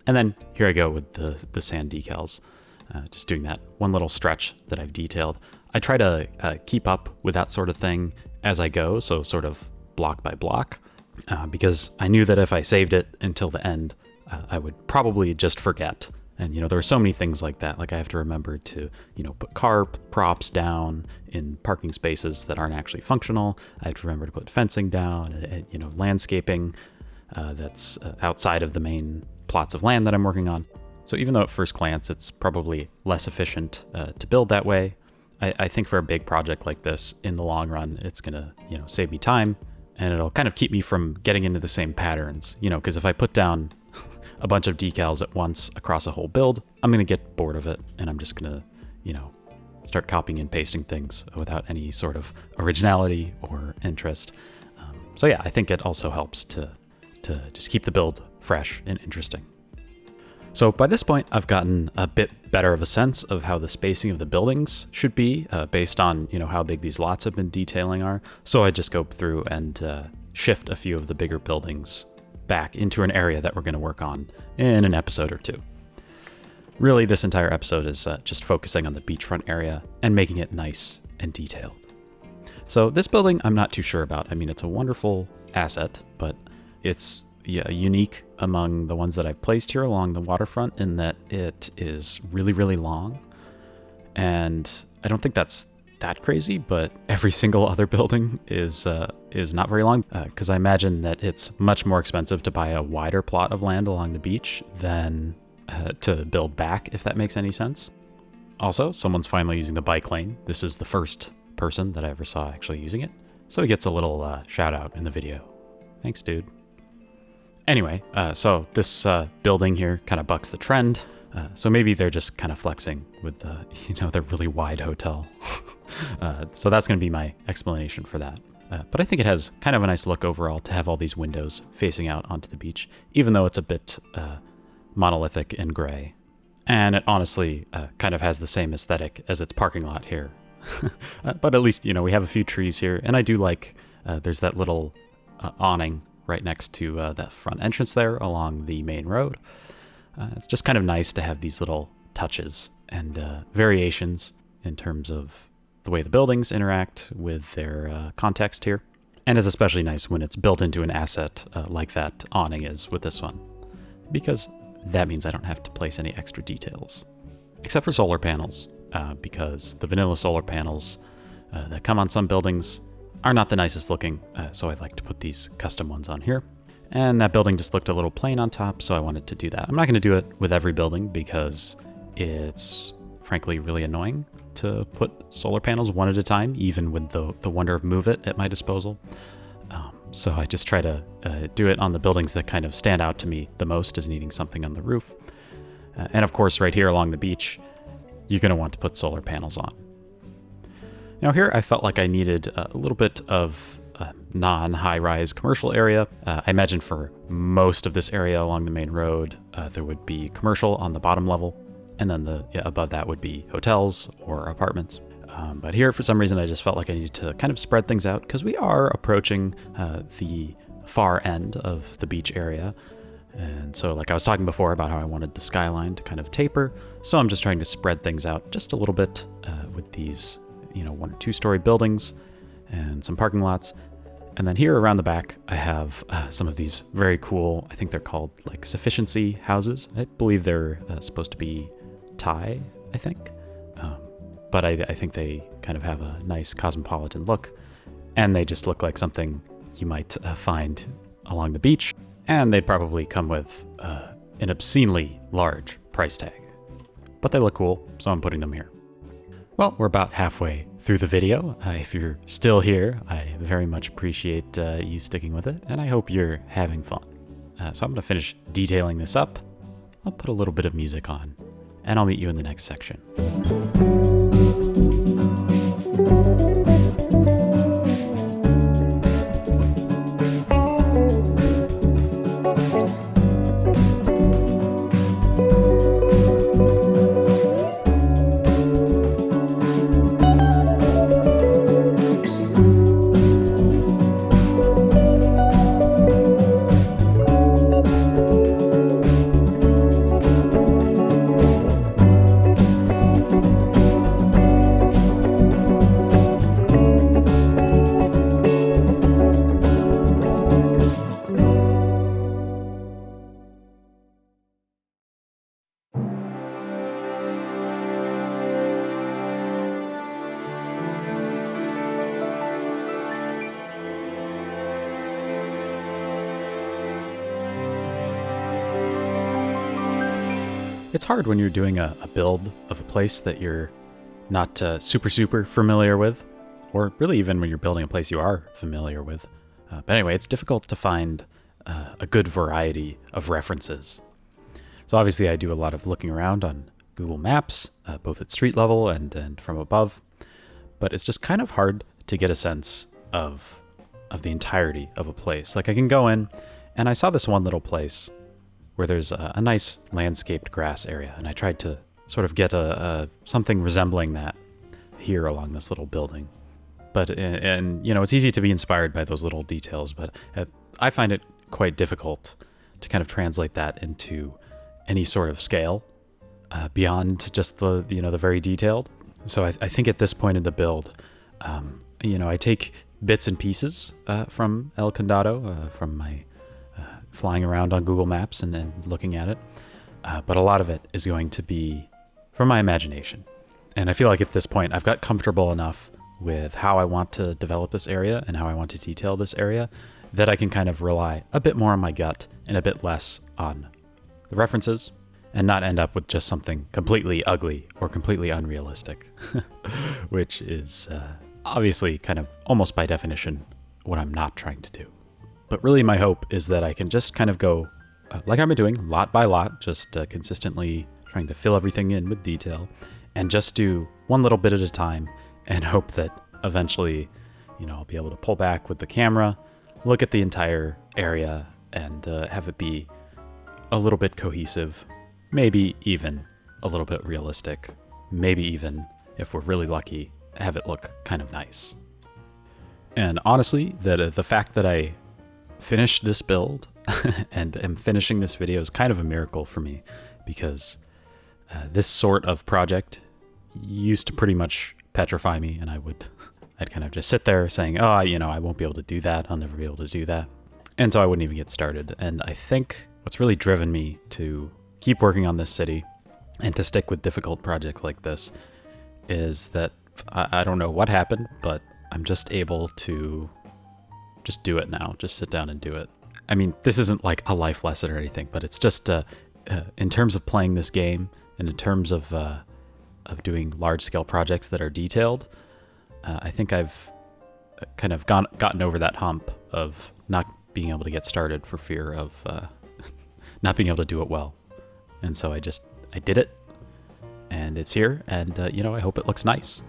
And then here I go with the sand decals, just doing that one little stretch that I've detailed. I try to keep up with that sort of thing as I go, so sort of block by block, because I knew that if I saved it until the end, I would probably just forget And, there are so many things like that. Like I have to remember to, put car props down in parking spaces that aren't actually functional. I have to remember to put fencing down, and landscaping that's outside of the main plots of land that I'm working on. So even though at first glance it's probably less efficient to build that way, I think for a big project like this, in the long run, it's going to, save me time, and it'll kind of keep me from getting into the same patterns, because if I put down a bunch of decals at once across a whole build, I'm going to get bored of it, and I'm just going to, start copying and pasting things without any sort of originality or interest. So yeah, I think it also helps to just keep the build fresh and interesting. So by this point, I've gotten a bit better of a sense of how the spacing of the buildings should be based on, how big these lots have been detailing are. So I just go through and shift a few of the bigger buildings back into an area that we're going to work on in an episode or two. Really, this entire episode is just focusing on the beachfront area and making it nice and detailed. So this building, I'm not too sure about. I mean, it's a wonderful asset, but it's unique among the ones that I've placed here along the waterfront in that it is really, really long. And I don't think that's that crazy, but every single other building is not very long, because I imagine that it's much more expensive to buy a wider plot of land along the beach than to build back, if that makes any sense. Also, someone's finally using the bike lane. This is the first person that I ever saw actually using it, so he gets a little shout out in the video. Thanks, dude. Anyway, so this building here kind of bucks the trend. So maybe they're just kind of flexing with their really wide hotel. So that's going to be my explanation for that. But I think it has kind of a nice look overall to have all these windows facing out onto the beach, even though it's a bit monolithic and gray. And it honestly kind of has the same aesthetic as its parking lot here. But at least, we have a few trees here. And I do like there's that little awning right next to that front entrance there along the main road. It's just kind of nice to have these little touches and variations in terms of the way the buildings interact with their context here. And it's especially nice when it's built into an asset like that awning is with this one, because that means I don't have to place any extra details. Except for solar panels, because the vanilla solar panels that come on some buildings are not the nicest looking, so I'd like to put these custom ones on here. And that building just looked a little plain on top, so I wanted to do that. I'm not going to do it with every building because it's frankly really annoying to put solar panels one at a time, even with the wonder of Move It at my disposal. So I just try to do it on the buildings that kind of stand out to me the most as needing something on the roof. And of course, right here along the beach, you're going to want to put solar panels on. Now here, I felt like I needed a little bit of non-high-rise commercial area. I imagine for most of this area along the main road, there would be commercial on the bottom level, and then above that would be hotels or apartments. But here, for some reason, I just felt like I needed to kind of spread things out because we are approaching the far end of the beach area. And so like I was talking before about how I wanted the skyline to kind of taper. So I'm just trying to spread things out just a little bit with these, 1 or 2 story buildings and some parking lots. And then here around the back, I have some of these very cool, I think they're called like sufficiency houses. I believe they're supposed to be Thai, I think. But I think they kind of have a nice cosmopolitan look. And they just look like something you might find along the beach. And they'd probably come with an obscenely large price tag. But they look cool, so I'm putting them here. Well, we're about halfway through the video. If you're still here, I very much appreciate you sticking with it, and I hope you're having fun. So I'm going to finish detailing this up. I'll put a little bit of music on, and I'll meet you in the next section. It's hard when you're doing a build of a place that you're not super familiar with, or really even when you're building a place you are familiar with. But anyway, it's difficult to find a good variety of references. So obviously I do a lot of looking around on Google Maps, both at street level and from above, but it's just kind of hard to get a sense of the entirety of a place. Like I can go in, and I saw this one little place where there's a nice landscaped grass area, and I tried to sort of get something resembling that here along this little building. But, and you know, it's easy to be inspired by those little details, but I find it quite difficult to kind of translate that into any sort of scale beyond just the very detailed. So I think at this point in the build, I take bits and pieces from El Condado, from my flying around on Google Maps and then looking at it. But a lot of it is going to be from my imagination. And I feel like at this point, I've got comfortable enough with how I want to develop this area and how I want to detail this area that I can kind of rely a bit more on my gut and a bit less on the references and not end up with just something completely ugly or completely unrealistic, which is obviously kind of almost by definition what I'm not trying to do. But really my hope is that I can just kind of go like I've been doing, lot by lot, just consistently trying to fill everything in with detail and just do one little bit at a time and hope that eventually, I'll be able to pull back with the camera, look at the entire area and have it be a little bit cohesive, maybe even a little bit realistic, maybe even, if we're really lucky, have it look kind of nice. And honestly, the fact that I finished this build and am finishing this video is kind of a miracle for me, because this sort of project used to pretty much petrify me, and I'd kind of just sit there saying, I won't be able to do that, I'll never be able to do that. And so I wouldn't even get started. And I think what's really driven me to keep working on this city and to stick with difficult projects like this is that I don't know what happened, but I'm just able to just do it now, just sit down and do it. I mean, this isn't like a life lesson or anything, but it's just in terms of playing this game and in terms of doing large-scale projects that are detailed, I think I've kind of gotten over that hump of not being able to get started for fear of not being able to do it well. And so I did it, and it's here, and I hope it looks nice.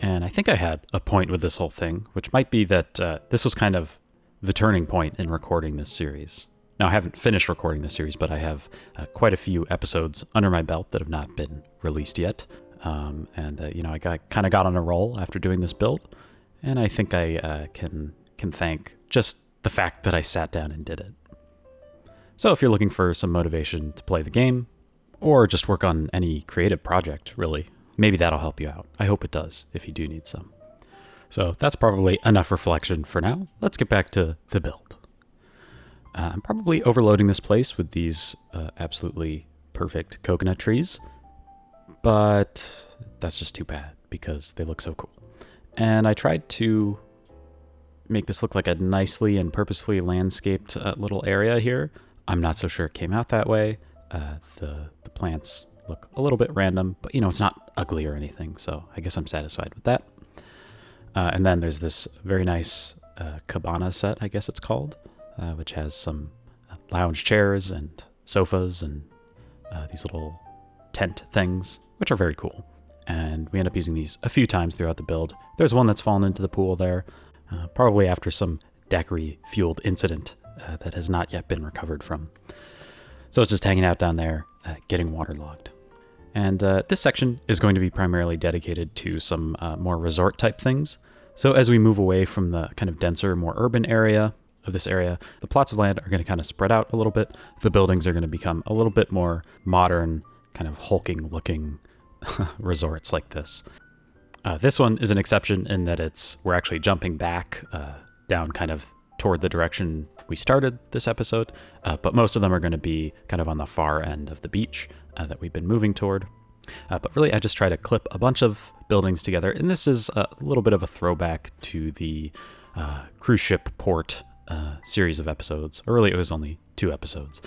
And I think I had a point with this whole thing, which might be that this was kind of the turning point in recording this series. Now, I haven't finished recording this series, but I have quite a few episodes under my belt that have not been released yet. I kind of got on a roll after doing this build, and I think I can thank just the fact that I sat down and did it. So if you're looking for some motivation to play the game, or just work on any creative project, really, maybe that'll help you out. I hope it does, if you do need some. So that's probably enough reflection for now. Let's get back to the build. I'm probably overloading this place with these absolutely perfect coconut trees, but that's just too bad because they look so cool. And I tried to make this look like a nicely and purposefully landscaped little area here. I'm not so sure it came out that way. The plants look a little bit random, but it's not ugly or anything, so I guess I'm satisfied with that. And then there's this very nice cabana set, I guess it's called, which has some lounge chairs and sofas and these little tent things, which are very cool. And we end up using these a few times throughout the build. There's one that's fallen into the pool there, probably after some daiquiri-fueled incident that has not yet been recovered from. So it's just hanging out down there, getting waterlogged. And this section is going to be primarily dedicated to some more resort-type things. So as we move away from the kind of denser, more urban area of this area, the plots of land are going to kind of spread out a little bit. The buildings are going to become a little bit more modern, kind of hulking-looking resorts like this. This one is an exception in that we're actually jumping back down kind of toward the direction we started this episode, but most of them are going to be kind of on the far end of the beach that we've been moving toward. But really, I just try to clip a bunch of buildings together, and this is a little bit of a throwback to the cruise ship port series of episodes. Or really, it was only 2 episodes.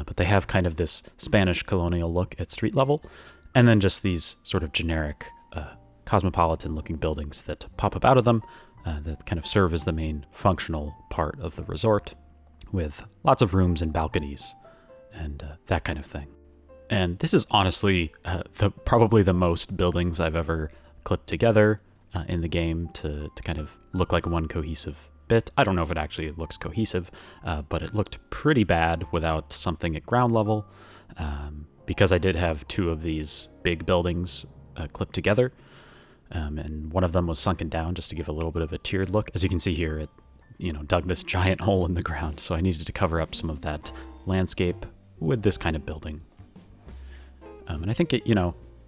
but they have kind of this Spanish colonial look at street level, and then just these sort of generic cosmopolitan-looking buildings that pop up out of them that kind of serve as the main functional part of the resort, with lots of rooms and balconies and that kind of thing. And this is honestly probably the most buildings I've ever clipped together in the game to kind of look like one cohesive bit. I don't know if it actually looks cohesive, but it looked pretty bad without something at ground level. Because I did have two of these big buildings clipped together, and one of them was sunken down just to give a little bit of a tiered look. As you can see here, it dug this giant hole in the ground, so I needed to cover up some of that landscape with this kind of building. And I think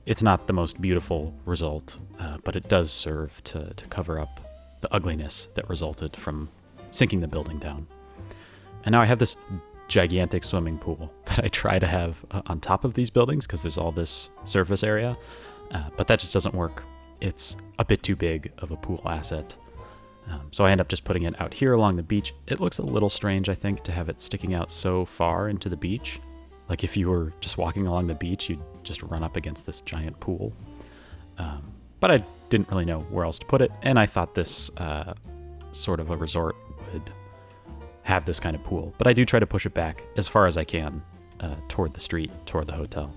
it's not the most beautiful result, but it does serve to cover up the ugliness that resulted from sinking the building down. And now I have this gigantic swimming pool that I try to have on top of these buildings because there's all this surface area, but that just doesn't work. It's a bit too big of a pool asset. So I end up just putting it out here along the beach. It looks a little strange, I think, to have it sticking out so far into the beach. Like if you were just walking along the beach, you'd just run up against this giant pool. But I didn't really know where else to put it, and I thought this sort of a resort would have this kind of pool. But I do try to push it back as far as I can toward the street, toward the hotel.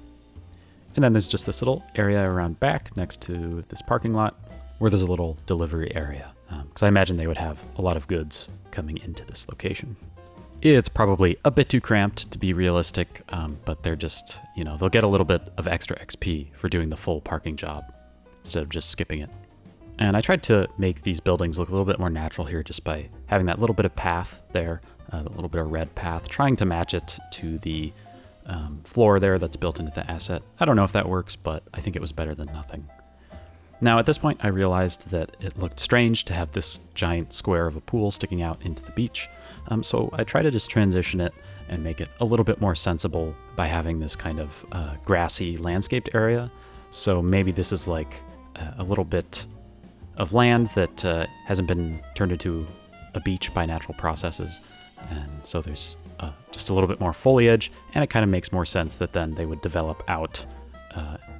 And then there's just this little area around back next to this parking lot where there's a little delivery area, because I imagine they would have a lot of goods coming into this location. It's probably a bit too cramped to be realistic, but they're just, they'll get a little bit of extra XP for doing the full parking job instead of just skipping it. And I tried to make these buildings look a little bit more natural here just by having that little bit of path there, a little bit of red path, trying to match it to the floor there that's built into the asset. I don't know if that works, but I think it was better than nothing. Now at this point I realized that it looked strange to have this giant square of a pool sticking out into the beach, so I try to just transition it and make it a little bit more sensible by having this kind of grassy landscaped area. So maybe this is like a little bit of land that hasn't been turned into a beach by natural processes, and so there's just a little bit more foliage, and it kind of makes more sense that then they would develop out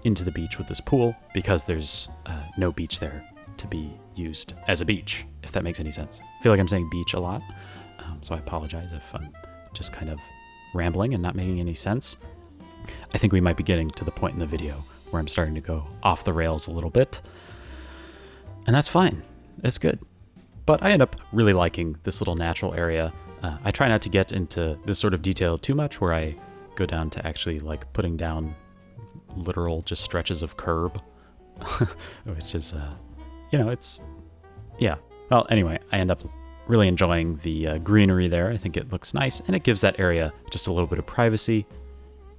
into the beach with this pool, because there's no beach there to be used as a beach, if that makes any sense. I feel like I'm saying beach a lot, so I apologize if I'm just kind of rambling and not making any sense. I think we might be getting to the point in the video where I'm starting to go off the rails a little bit, and that's fine. It's good. But I end up really liking this little natural area. I try not to get into this sort of detail too much, where I go down to actually like putting down literal just stretches of curb, which is, yeah. Well, anyway, I end up really enjoying the greenery there. I think it looks nice, and it gives that area just a little bit of privacy.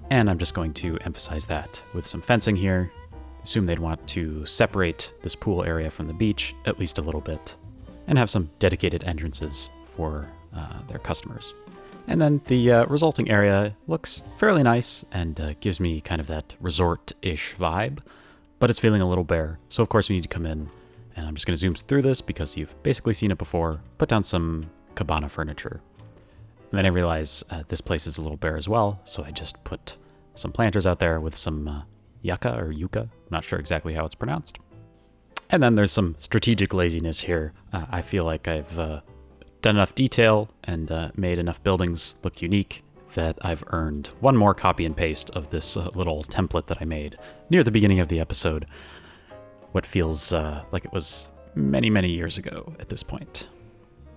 And I'm just going to emphasize that with some fencing here. Assume they'd want to separate this pool area from the beach at least a little bit, and have some dedicated entrances for their customers. And then the resulting area looks fairly nice and gives me kind of that resort-ish vibe, but it's feeling a little bare. So of course we need to come in, and I'm just going to zoom through this because you've basically seen it before, put down some cabana furniture. And then I realize this place is a little bare as well, so I just put some planters out there with some yucca or yucca, I'm not sure exactly how it's pronounced. And then there's some strategic laziness here. I feel like I've done enough detail and made enough buildings look unique that I've earned one more copy and paste of this little template that I made near the beginning of the episode. What feels like it was many, many years ago at this point.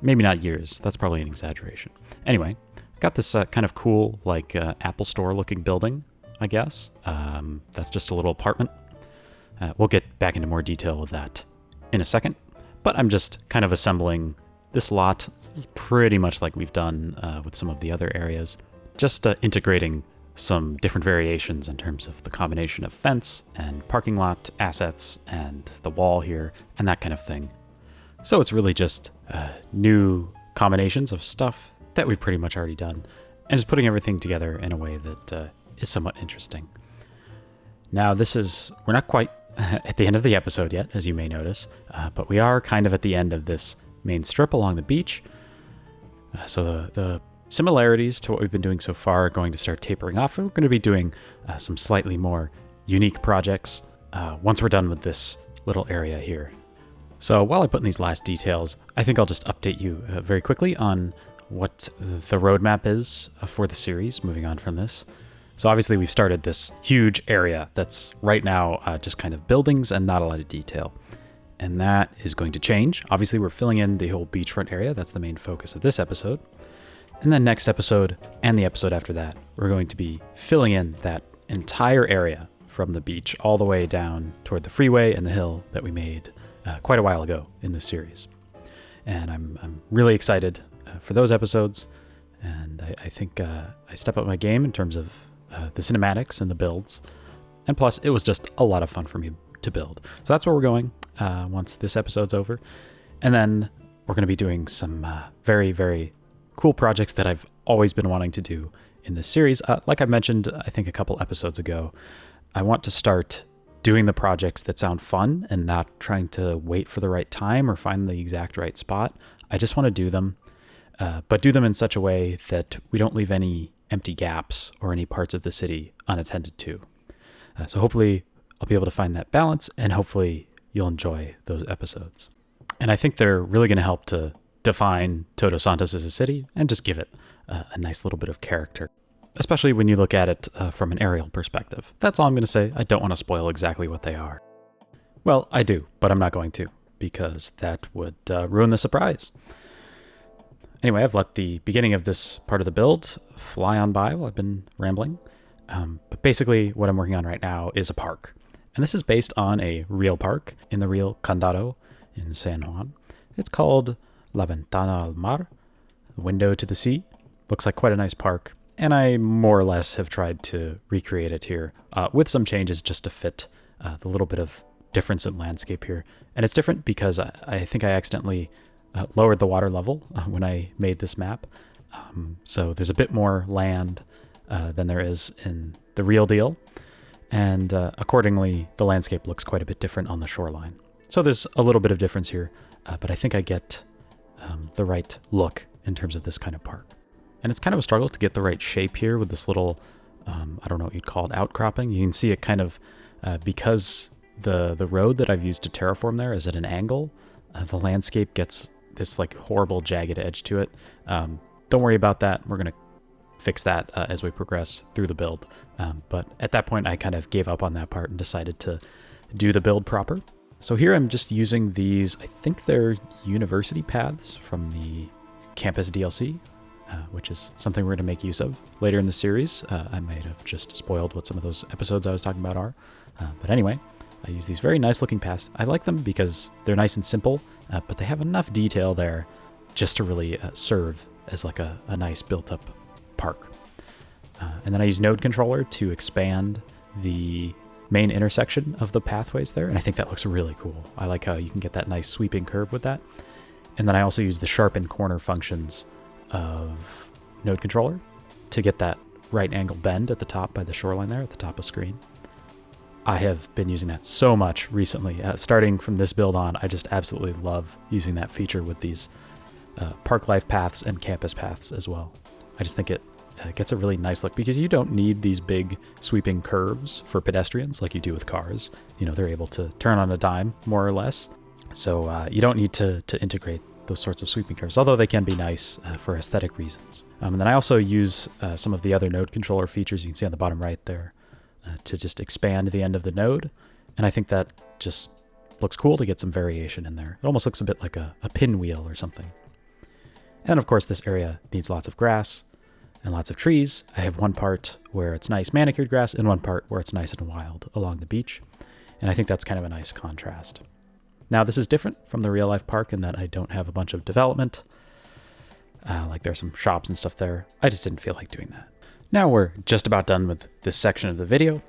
Maybe not years, that's probably an exaggeration. Anyway, I got this kind of cool, like Apple Store looking building, I guess. That's just a little apartment. We'll get back into more detail with that in a second, but I'm just kind of assembling this lot pretty much like we've done with some of the other areas, just integrating some different variations in terms of the combination of fence and parking lot assets and the wall here and that kind of thing. So it's really just new combinations of stuff that we've pretty much already done, and just putting everything together in a way that is somewhat interesting. Now we're not quite at the end of the episode yet, as you may notice, but we are kind of at the end of this main strip along the beach. So the similarities to what we've been doing so far are going to start tapering off, and we're going to be doing some slightly more unique projects once we're done with this little area here. So while I put in these last details, I think I'll just update you very quickly on what the roadmap is for the series, moving on from this. So obviously we've started this huge area that's right now just kind of buildings and not a lot of detail. And that is going to change. Obviously we're filling in the whole beachfront area. That's the main focus of this episode. And then next episode and the episode after that, we're going to be filling in that entire area from the beach all the way down toward the freeway and the hill that we made quite a while ago in this series. And I'm really excited for those episodes. And I think I step up my game in terms of the cinematics and the builds. And plus, it was just a lot of fun for me to build. So that's where we're going once this episode's over. And then we're going to be doing some very, very cool projects that I've always been wanting to do in this series. Like I mentioned, I think a couple episodes ago, I want to start doing the projects that sound fun and not trying to wait for the right time or find the exact right spot. I just want to do them, but do them in such a way that we don't leave any empty gaps or any parts of the city unattended to. So hopefully I'll be able to find that balance, and hopefully you'll enjoy those episodes. And I think they're really going to help to define Todos Santos as a city and just give it a nice little bit of character, especially when you look at it from an aerial perspective. That's all I'm going to say. I don't want to spoil exactly what they are. Well, I do, but I'm not going to, because that would ruin the surprise. Anyway, I've let the beginning of this part of the build fly on by while I've been rambling. But basically what I'm working on right now is a park. And this is based on a real park in the Rio Condado in San Juan. It's called La Ventana al Mar, the window to the sea. Looks like quite a nice park. And I more or less have tried to recreate it here with some changes just to fit the little bit of difference in landscape here. And it's different because I think I accidentally lowered the water level when I made this map. So there's a bit more land than there is in the real deal. And accordingly, the landscape looks quite a bit different on the shoreline. So there's a little bit of difference here, but I think I get the right look in terms of this kind of park. And it's kind of a struggle to get the right shape here with this little, I don't know what you'd call it, outcropping. You can see it kind of, because the road that I've used to terraform there is at an angle, the landscape gets this like horrible jagged edge to it. Don't worry about that. We're going to fix that as we progress through the build. But at that point, I kind of gave up on that part and decided to do the build proper. So here I'm just using these, I think they're university paths from the campus DLC, which is something we're going to make use of later in the series. I might have just spoiled what some of those episodes I was talking about are. But anyway, I use these very nice looking paths. I like them because they're nice and simple, but they have enough detail there just to really serve as like a nice built up park. And then I use node controller to expand the main intersection of the pathways there, and I think that looks really cool. I like how you can get that nice sweeping curve with that. And then I also use the sharpen corner functions of node controller to get that right angle bend at the top by the shoreline there at the top of screen. I have been using that so much recently. Starting from this build on, I just absolutely love using that feature with these park life paths and campus paths as well. I just think it gets a really nice look because you don't need these big sweeping curves for pedestrians like you do with cars. You know, they're able to turn on a dime more or less. So you don't need to integrate those sorts of sweeping curves, although they can be nice for aesthetic reasons. And then I also use some of the other node controller features you can see on the bottom right there to just expand the end of the node. And I think that just looks cool to get some variation in there. It almost looks a bit like a pinwheel or something. And of course, this area needs lots of grass and lots of trees. I have one part where it's nice manicured grass and one part where it's nice and wild along the beach. And I think that's kind of a nice contrast. Now, this is different from the real life park in that I don't have a bunch of development. Like there's some shops and stuff there. I just didn't feel like doing that. Now we're just about done with this section of the video.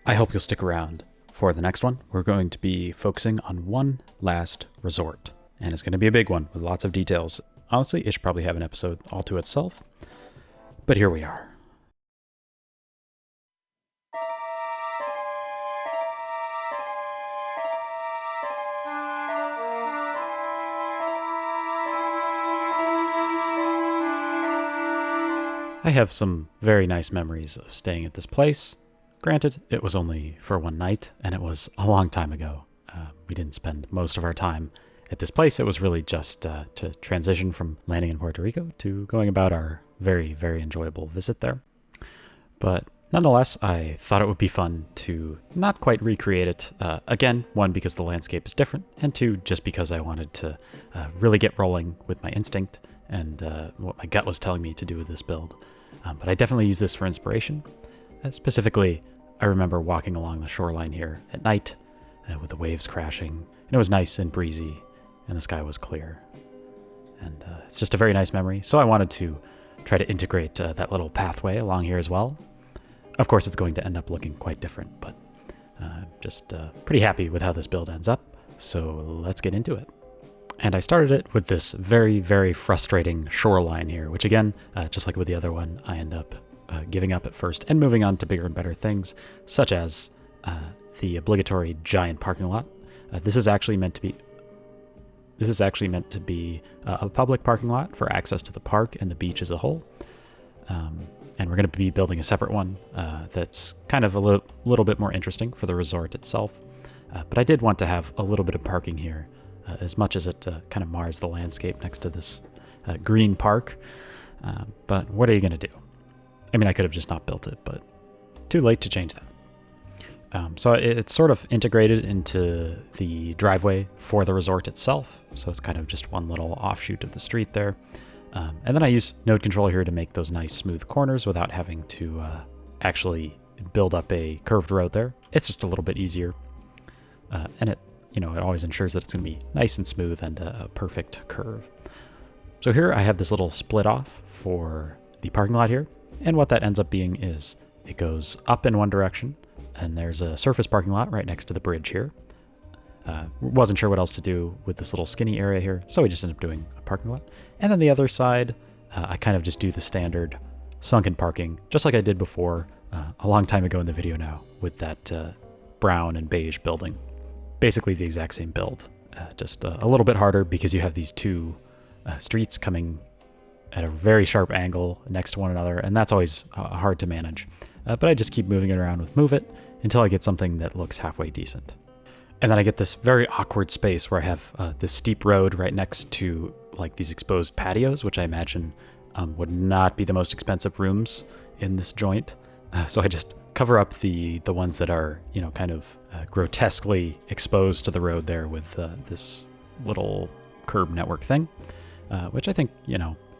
I hope you'll stick around for the next one. We're going to be focusing on one last resort, and it's going to be a big one with lots of details. Honestly, it should probably have an episode all to itself, but here we are. I have some very nice memories of staying at this place. Granted, it was only for one night, and it was a long time ago. We didn't spend most of our time at this place. It was really just to transition from landing in Puerto Rico to going about our very, very enjoyable visit there. But nonetheless, I thought it would be fun to not quite recreate it. Again, one, because the landscape is different, and two, just because I wanted to really get rolling with my instinct and what my gut was telling me to do with this build. But I definitely use this for inspiration. Specifically, I remember walking along the shoreline here at night with the waves crashing, and it was nice and breezy, and the sky was clear. And it's just a very nice memory, so I wanted to try to integrate that little pathway along here as well. Of course, it's going to end up looking quite different, but just pretty happy with how this build ends up, so let's get into it. And I started it with this very, very frustrating shoreline here, which again, just like with the other one, I end up giving up at first and moving on to bigger and better things, such as the obligatory giant parking lot. This is actually meant to be a public parking lot for access to the park and the beach as a whole. And we're going to be building a separate one that's kind of a little bit more interesting for the resort itself. But I did want to have a little bit of parking here, as much as it kind of mars the landscape next to this green park. But what are you going to do? I mean, I could have just not built it, but too late to change that. So it's sort of integrated into the driveway for the resort itself. So it's kind of just one little offshoot of the street there. And then I use node control here to make those nice smooth corners without having to actually build up a curved road there. It's just a little bit easier. And it always ensures that it's going to be nice and smooth and a perfect curve. So here I have this little split off for the parking lot here. And what that ends up being is it goes up in one direction, and there's a surface parking lot right next to the bridge here. Wasn't sure what else to do with this little skinny area here, so we just ended up doing a parking lot. And then the other side, I kind of just do the standard sunken parking, just like I did before a long time ago in the video now with that brown and beige building. Basically the exact same build, just a little bit harder because you have these two streets coming at a very sharp angle next to one another, and that's always hard to manage. But I just keep moving it around with Move It until I get something that looks halfway decent. And then I get this very awkward space where I have this steep road right next to like these exposed patios, which I imagine would not be the most expensive rooms in this joint. So I just cover up the ones that are, kind of grotesquely exposed to the road there with this little curb network thing, which I think,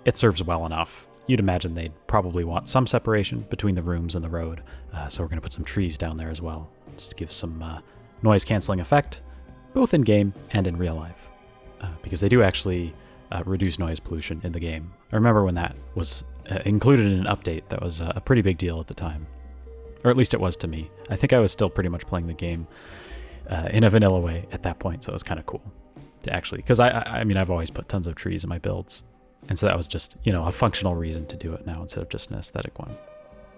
it serves well enough. You'd imagine they'd probably want some separation between the rooms and the road, so we're going to put some trees down there as well, just to give some noise-canceling effect, both in-game and in real life, because they do actually reduce noise pollution in the game. I remember when that was included in an update. That was a pretty big deal at the time, or at least it was to me. I think I was still pretty much playing the game in a vanilla way at that point, so it was kind of cool to actually, because I mean, I've always put tons of trees in my builds. And so that was just, a functional reason to do it now instead of just an aesthetic one.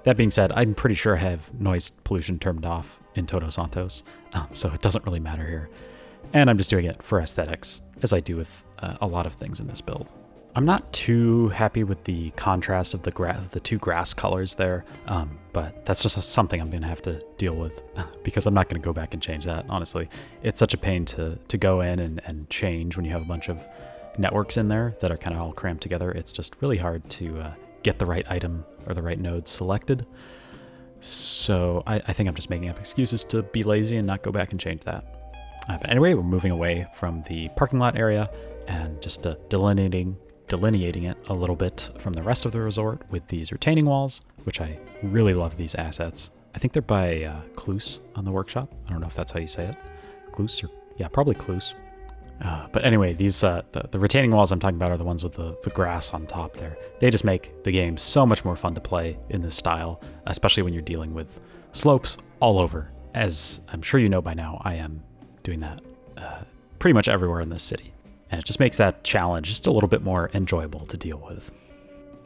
That being said, I'm pretty sure I have noise pollution turned off in Todos Santos, so it doesn't really matter here. And I'm just doing it for aesthetics, as I do with a lot of things in this build. I'm not too happy with the contrast of the two grass colors there, but that's just something I'm going to have to deal with because I'm not going to go back and change that, honestly. It's such a pain to go in and change when you have a bunch of networks in there that are kind of all crammed together. It's just really hard to get the right item or the right node selected. So I think I'm just making up excuses to be lazy and not go back and change that. But anyway, we're moving away from the parking lot area and just delineating it a little bit from the rest of the resort with these retaining walls, which I really love these assets. I think they're by Kloos on the workshop. I don't know if that's how you say it. Kloos, or yeah, probably Kloos. But anyway, these the retaining walls I'm talking about are the ones with the grass on top there. They just make the game so much more fun to play in this style, especially when you're dealing with slopes all over. As I'm sure you know by now, I am doing that pretty much everywhere in this city. And it just makes that challenge just a little bit more enjoyable to deal with.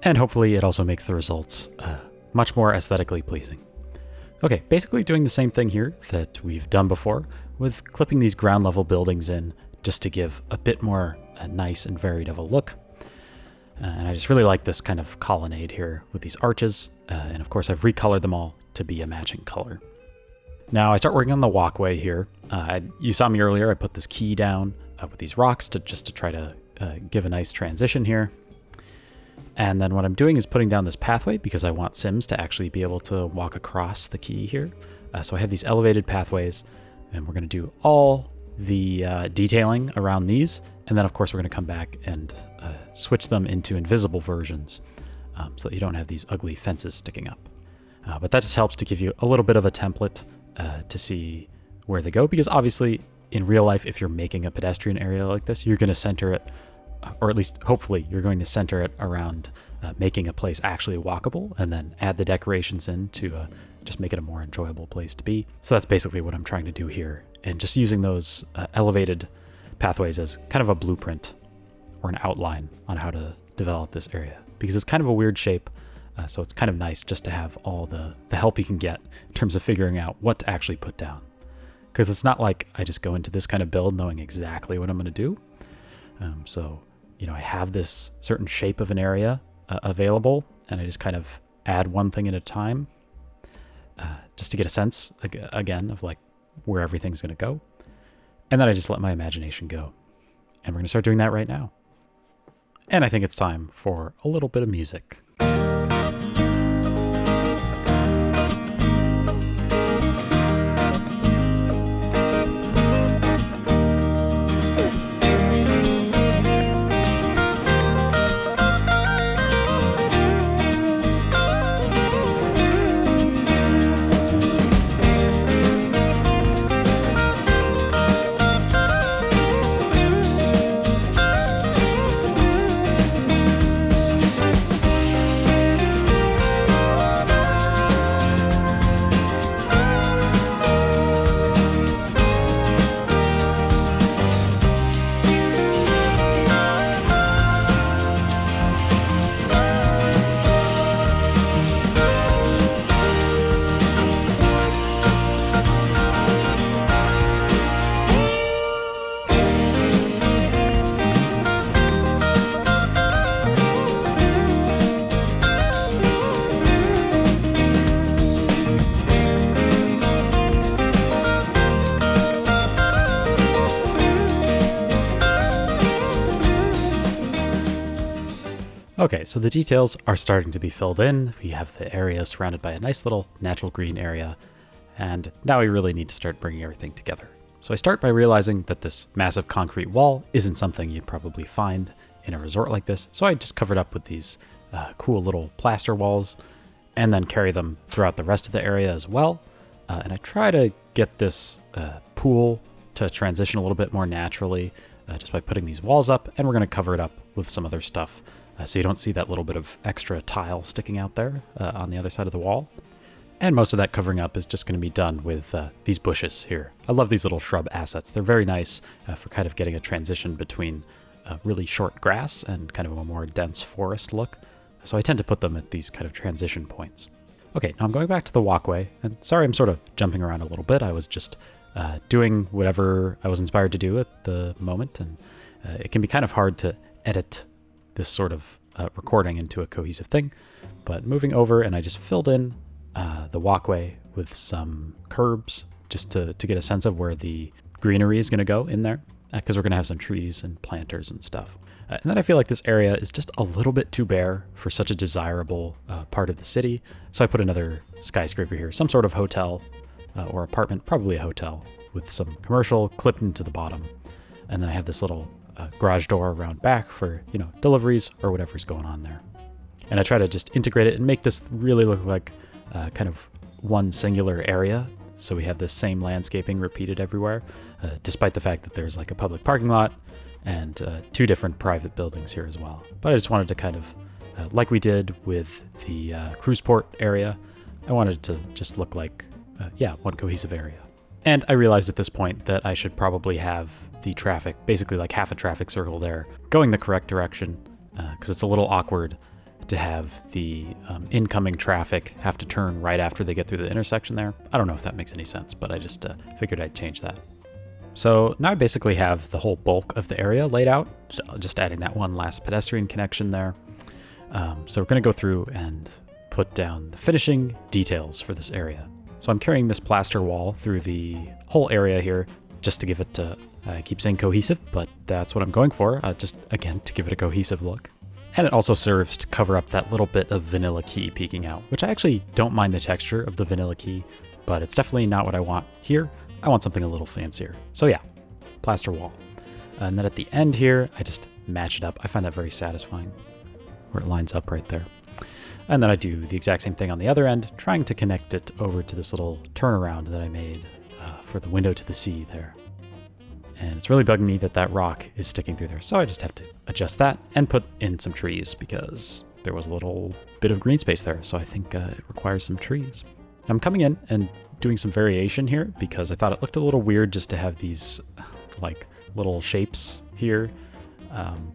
And hopefully it also makes the results much more aesthetically pleasing. Okay, basically doing the same thing here that we've done before with clipping these ground level buildings in just to give a bit more nice and varied of a look. And I just really like this kind of colonnade here with these arches. And of course, I've recolored them all to be a matching color. Now I start working on the walkway here. You saw me earlier, I put this key down with these rocks just to try to give a nice transition here. And then what I'm doing is putting down this pathway because I want Sims to actually be able to walk across the key here. So I have these elevated pathways, and we're going to do all the detailing around these. And then of course we're going to come back and switch them into invisible versions so that you don't have these ugly fences sticking up. But that just helps to give you a little bit of a template to see where they go, because obviously in real life, if you're making a pedestrian area like this, you're going to center it, or at least hopefully you're going to center it around making a place actually walkable, and then add the decorations in to just make it a more enjoyable place to be. So that's basically what I'm trying to do here, and just using those elevated pathways as kind of a blueprint or an outline on how to develop this area, because it's kind of a weird shape. So it's kind of nice just to have all the help you can get in terms of figuring out what to actually put down. Because it's not like I just go into this kind of build knowing exactly what I'm going to do. So, I have this certain shape of an area available, and I just kind of add one thing at a time just to get a sense, again, of like where everything's going to go. And then I just let my imagination go. And we're going to start doing that right now. And I think it's time for a little bit of music. Okay, so the details are starting to be filled in. We have the area surrounded by a nice little natural green area, and now we really need to start bringing everything together. So I start by realizing that this massive concrete wall isn't something you'd probably find in a resort like this, so I just covered up with these cool little plaster walls, and then carry them throughout the rest of the area as well. And I try to get this pool to transition a little bit more naturally just by putting these walls up, and we're going to cover it up with some other stuff. So you don't see that little bit of extra tile sticking out there on the other side of the wall. And most of that covering up is just going to be done with these bushes here. I love these little shrub assets. They're very nice for kind of getting a transition between really short grass and kind of a more dense forest look. So I tend to put them at these kind of transition points. Okay, now I'm going back to the walkway. And sorry, I'm sort of jumping around a little bit. I was just doing whatever I was inspired to do at the moment. And it can be kind of hard to edit this sort of recording into a cohesive thing, but moving over, and I just filled in the walkway with some curbs just to get a sense of where the greenery is going to go in there, because we're going to have some trees and planters and stuff. And then I feel like this area is just a little bit too bare for such a desirable part of the city, so I put another skyscraper here, some sort of hotel or apartment, probably a hotel, with some commercial clipped into the bottom. And then I have this little garage door around back for, deliveries or whatever's going on there. And I try to just integrate it and make this really look like kind of one singular area. So we have this same landscaping repeated everywhere, despite the fact that there's like a public parking lot and two different private buildings here as well. But I just wanted to kind of, like we did with the cruise port area, I wanted it to just look like, one cohesive area. And I realized at this point that I should probably have the traffic, basically like half a traffic circle there, going the correct direction, because it's a little awkward to have the incoming traffic have to turn right after they get through the intersection there. I don't know if that makes any sense, but I just figured I'd change that. So now I basically have the whole bulk of the area laid out, just adding that one last pedestrian connection there. So we're going to go through and put down the finishing details for this area. So I'm carrying this plaster wall through the whole area here just to give it, I keep saying cohesive, but that's what I'm going for, just again to give it a cohesive look. And it also serves to cover up that little bit of vanilla key peeking out, which I actually don't mind the texture of the vanilla key, but it's definitely not what I want here. I want something a little fancier. So yeah, plaster wall. And then at the end here, I just match it up. I find that very satisfying, where it lines up right there. And then I do the exact same thing on the other end, trying to connect it over to this little turnaround that I made for the window to the sea there. And it's really bugging me that that rock is sticking through there. So I just have to adjust that and put in some trees because there was a little bit of green space there. So I think it requires some trees. I'm coming in and doing some variation here because I thought it looked a little weird just to have these like little shapes here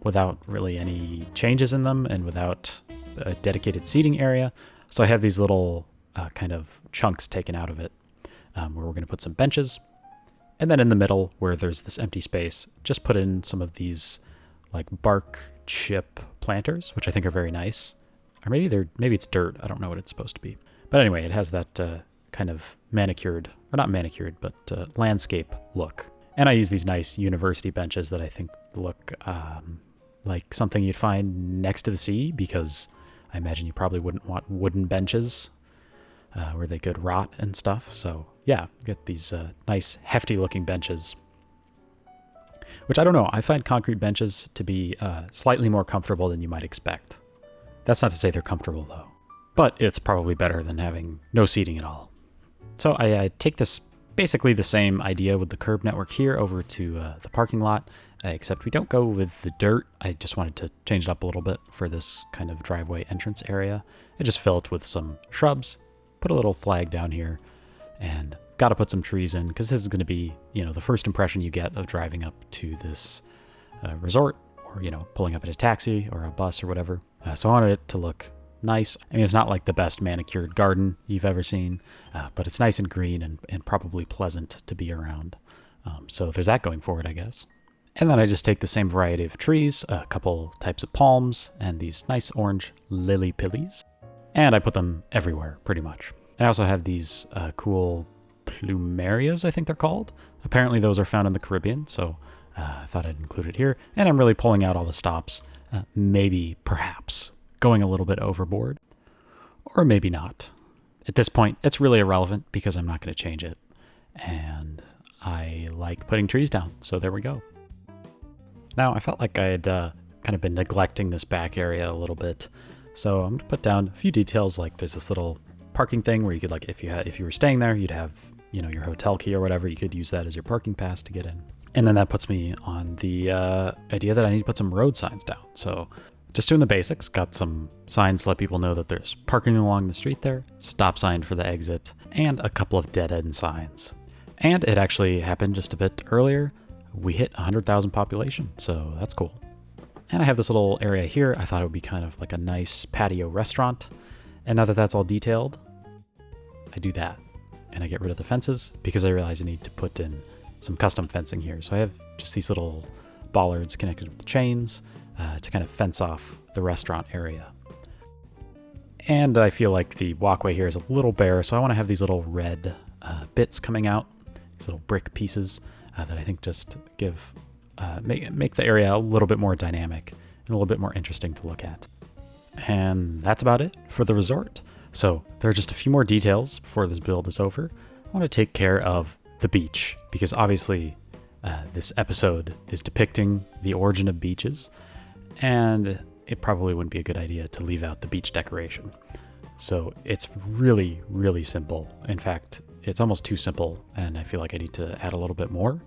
without really any changes in them and without a dedicated seating area. So I have these little kind of chunks taken out of it where we're going to put some benches. And then in the middle where there's this empty space, just put in some of these like bark chip planters, which I think are very nice. Or maybe it's dirt. I don't know what it's supposed to be. But anyway, it has that kind of manicured, or not manicured, but landscape look. And I use these nice university benches that I think look like something you'd find next to the sea, because I imagine you probably wouldn't want wooden benches where they could rot and stuff. So yeah, get these nice hefty looking benches, which I don't know. I find concrete benches to be slightly more comfortable than you might expect. That's not to say they're comfortable though, but it's probably better than having no seating at all. So I take this basically the same idea with the curb network here over to the parking lot, except we don't go with the dirt. I just wanted to change it up a little bit for this kind of driveway entrance area. I just fill it with some shrubs, put a little flag down here, and got to put some trees in because this is going to be, the first impression you get of driving up to this resort, or, pulling up in a taxi or a bus or whatever. So I wanted it to look nice. I mean, it's not like the best manicured garden you've ever seen, but it's nice and green and probably pleasant to be around. So there's that going for it, I guess. And then I just take the same variety of trees, a couple types of palms, and these nice orange lily pillies, and I put them everywhere, pretty much. I also have these cool plumerias, I think they're called. Apparently those are found in the Caribbean, so I thought I'd include it here. And I'm really pulling out all the stops, maybe, perhaps, going a little bit overboard, or maybe not. At this point, it's really irrelevant because I'm not going to change it. And I like putting trees down, so there we go. Now, I felt like I had kind of been neglecting this back area a little bit, so I'm going to put down a few details, like there's this little parking thing where you could, like, if you were staying there, you'd have, your hotel key or whatever, you could use that as your parking pass to get in. And then that puts me on the idea that I need to put some road signs down. So just doing the basics, got some signs to let people know that there's parking along the street there, stop sign for the exit, and a couple of dead end signs. And it actually happened just a bit earlier. We hit 100,000 population, so that's cool. And I have this little area here. I thought it would be kind of like a nice patio restaurant. And now that that's all detailed, I do that. And I get rid of the fences because I realize I need to put in some custom fencing here. So I have just these little bollards connected with chains to kind of fence off the restaurant area. And I feel like the walkway here is a little bare, so I want to have these little red bits coming out, these little brick pieces that I think just give make the area a little bit more dynamic and a little bit more interesting to look at. And that's about it for the resort. So there are just a few more details before this build is over. I want to take care of the beach because obviously this episode is depicting the origin of beaches, and it probably wouldn't be a good idea to leave out the beach decoration. So it's really, really simple. In fact, it's almost too simple, and I feel like I need to add a little bit more,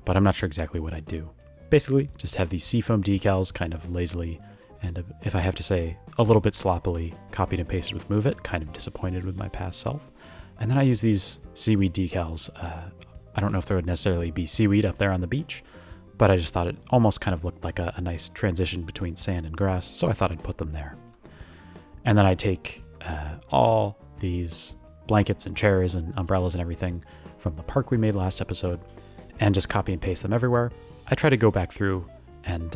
but I'm not sure exactly what I'd do. Basically, just have these seafoam decals kind of lazily, and if I have to say, a little bit sloppily, copied and pasted with Move It, kind of disappointed with my past self. And then I use these seaweed decals. I don't know if there would necessarily be seaweed up there on the beach, but I just thought it almost kind of looked like a nice transition between sand and grass, so I thought I'd put them there. And then I take all these blankets and chairs and umbrellas and everything from the park we made last episode and just copy and paste them everywhere. I try to go back through and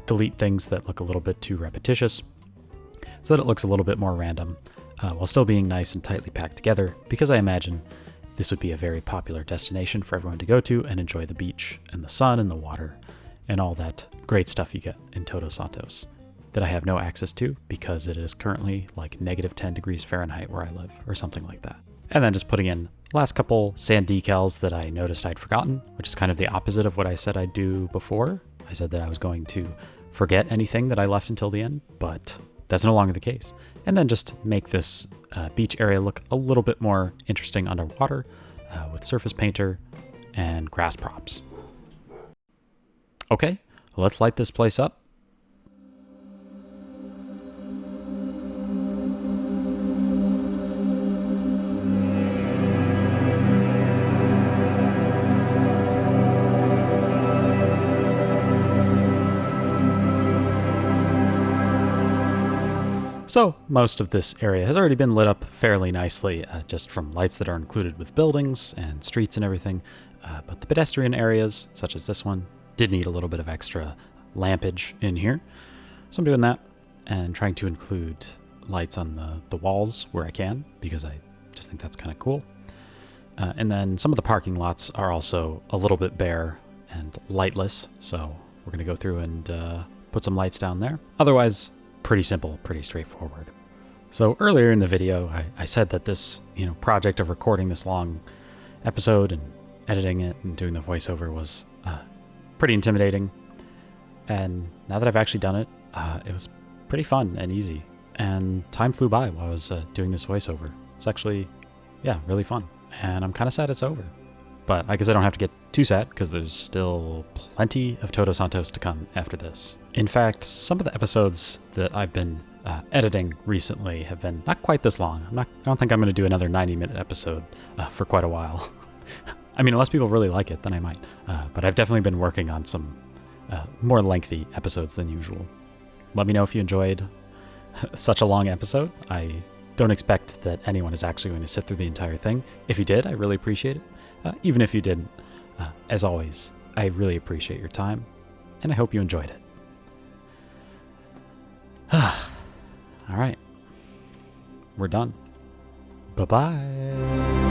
delete things that look a little bit too repetitious, so that it looks a little bit more random, while still being nice and tightly packed together, because I imagine this would be a very popular destination for everyone to go to and enjoy the beach and the sun and the water and all that great stuff you get in Todos Santos that I have no access to because it is currently like -10 degrees Fahrenheit where I live or something like that. And then just putting in last couple sand decals that I noticed I'd forgotten, which is kind of the opposite of what I said I'd do before. I said that I was going to forget anything that I left until the end, but that's no longer the case. And then just make this beach area look a little bit more interesting underwater with surface painter and grass props. Okay, let's light this place up. So most of this area has already been lit up fairly nicely, just from lights that are included with buildings and streets and everything. But the pedestrian areas, such as this one, did need a little bit of extra lampage in here. So I'm doing that and trying to include lights on the walls where I can, because I just think that's kind of cool. And then some of the parking lots are also a little bit bare and lightless, so we're going to go through and put some lights down there. Otherwise, pretty simple, pretty straightforward. So earlier in the video, I said that this project of recording this long episode and editing it and doing the voiceover was pretty intimidating. And now that I've actually done it, it was pretty fun and easy. And time flew by while I was doing this voiceover. It's actually, really fun. And I'm kind of sad it's over. But I guess I don't have to get too sad because there's still plenty of Todos Santos to come after this. In fact, some of the episodes that I've been editing recently have been not quite this long. I don't think I'm going to do another 90-minute episode for quite a while. I mean, unless people really like it, then I might. But I've definitely been working on some more lengthy episodes than usual. Let me know if you enjoyed such a long episode. I don't expect that anyone is actually going to sit through the entire thing. If you did, I really appreciate it. Even if you didn't, as always, I really appreciate your time, and I hope you enjoyed it. All right, we're done. Bye-bye.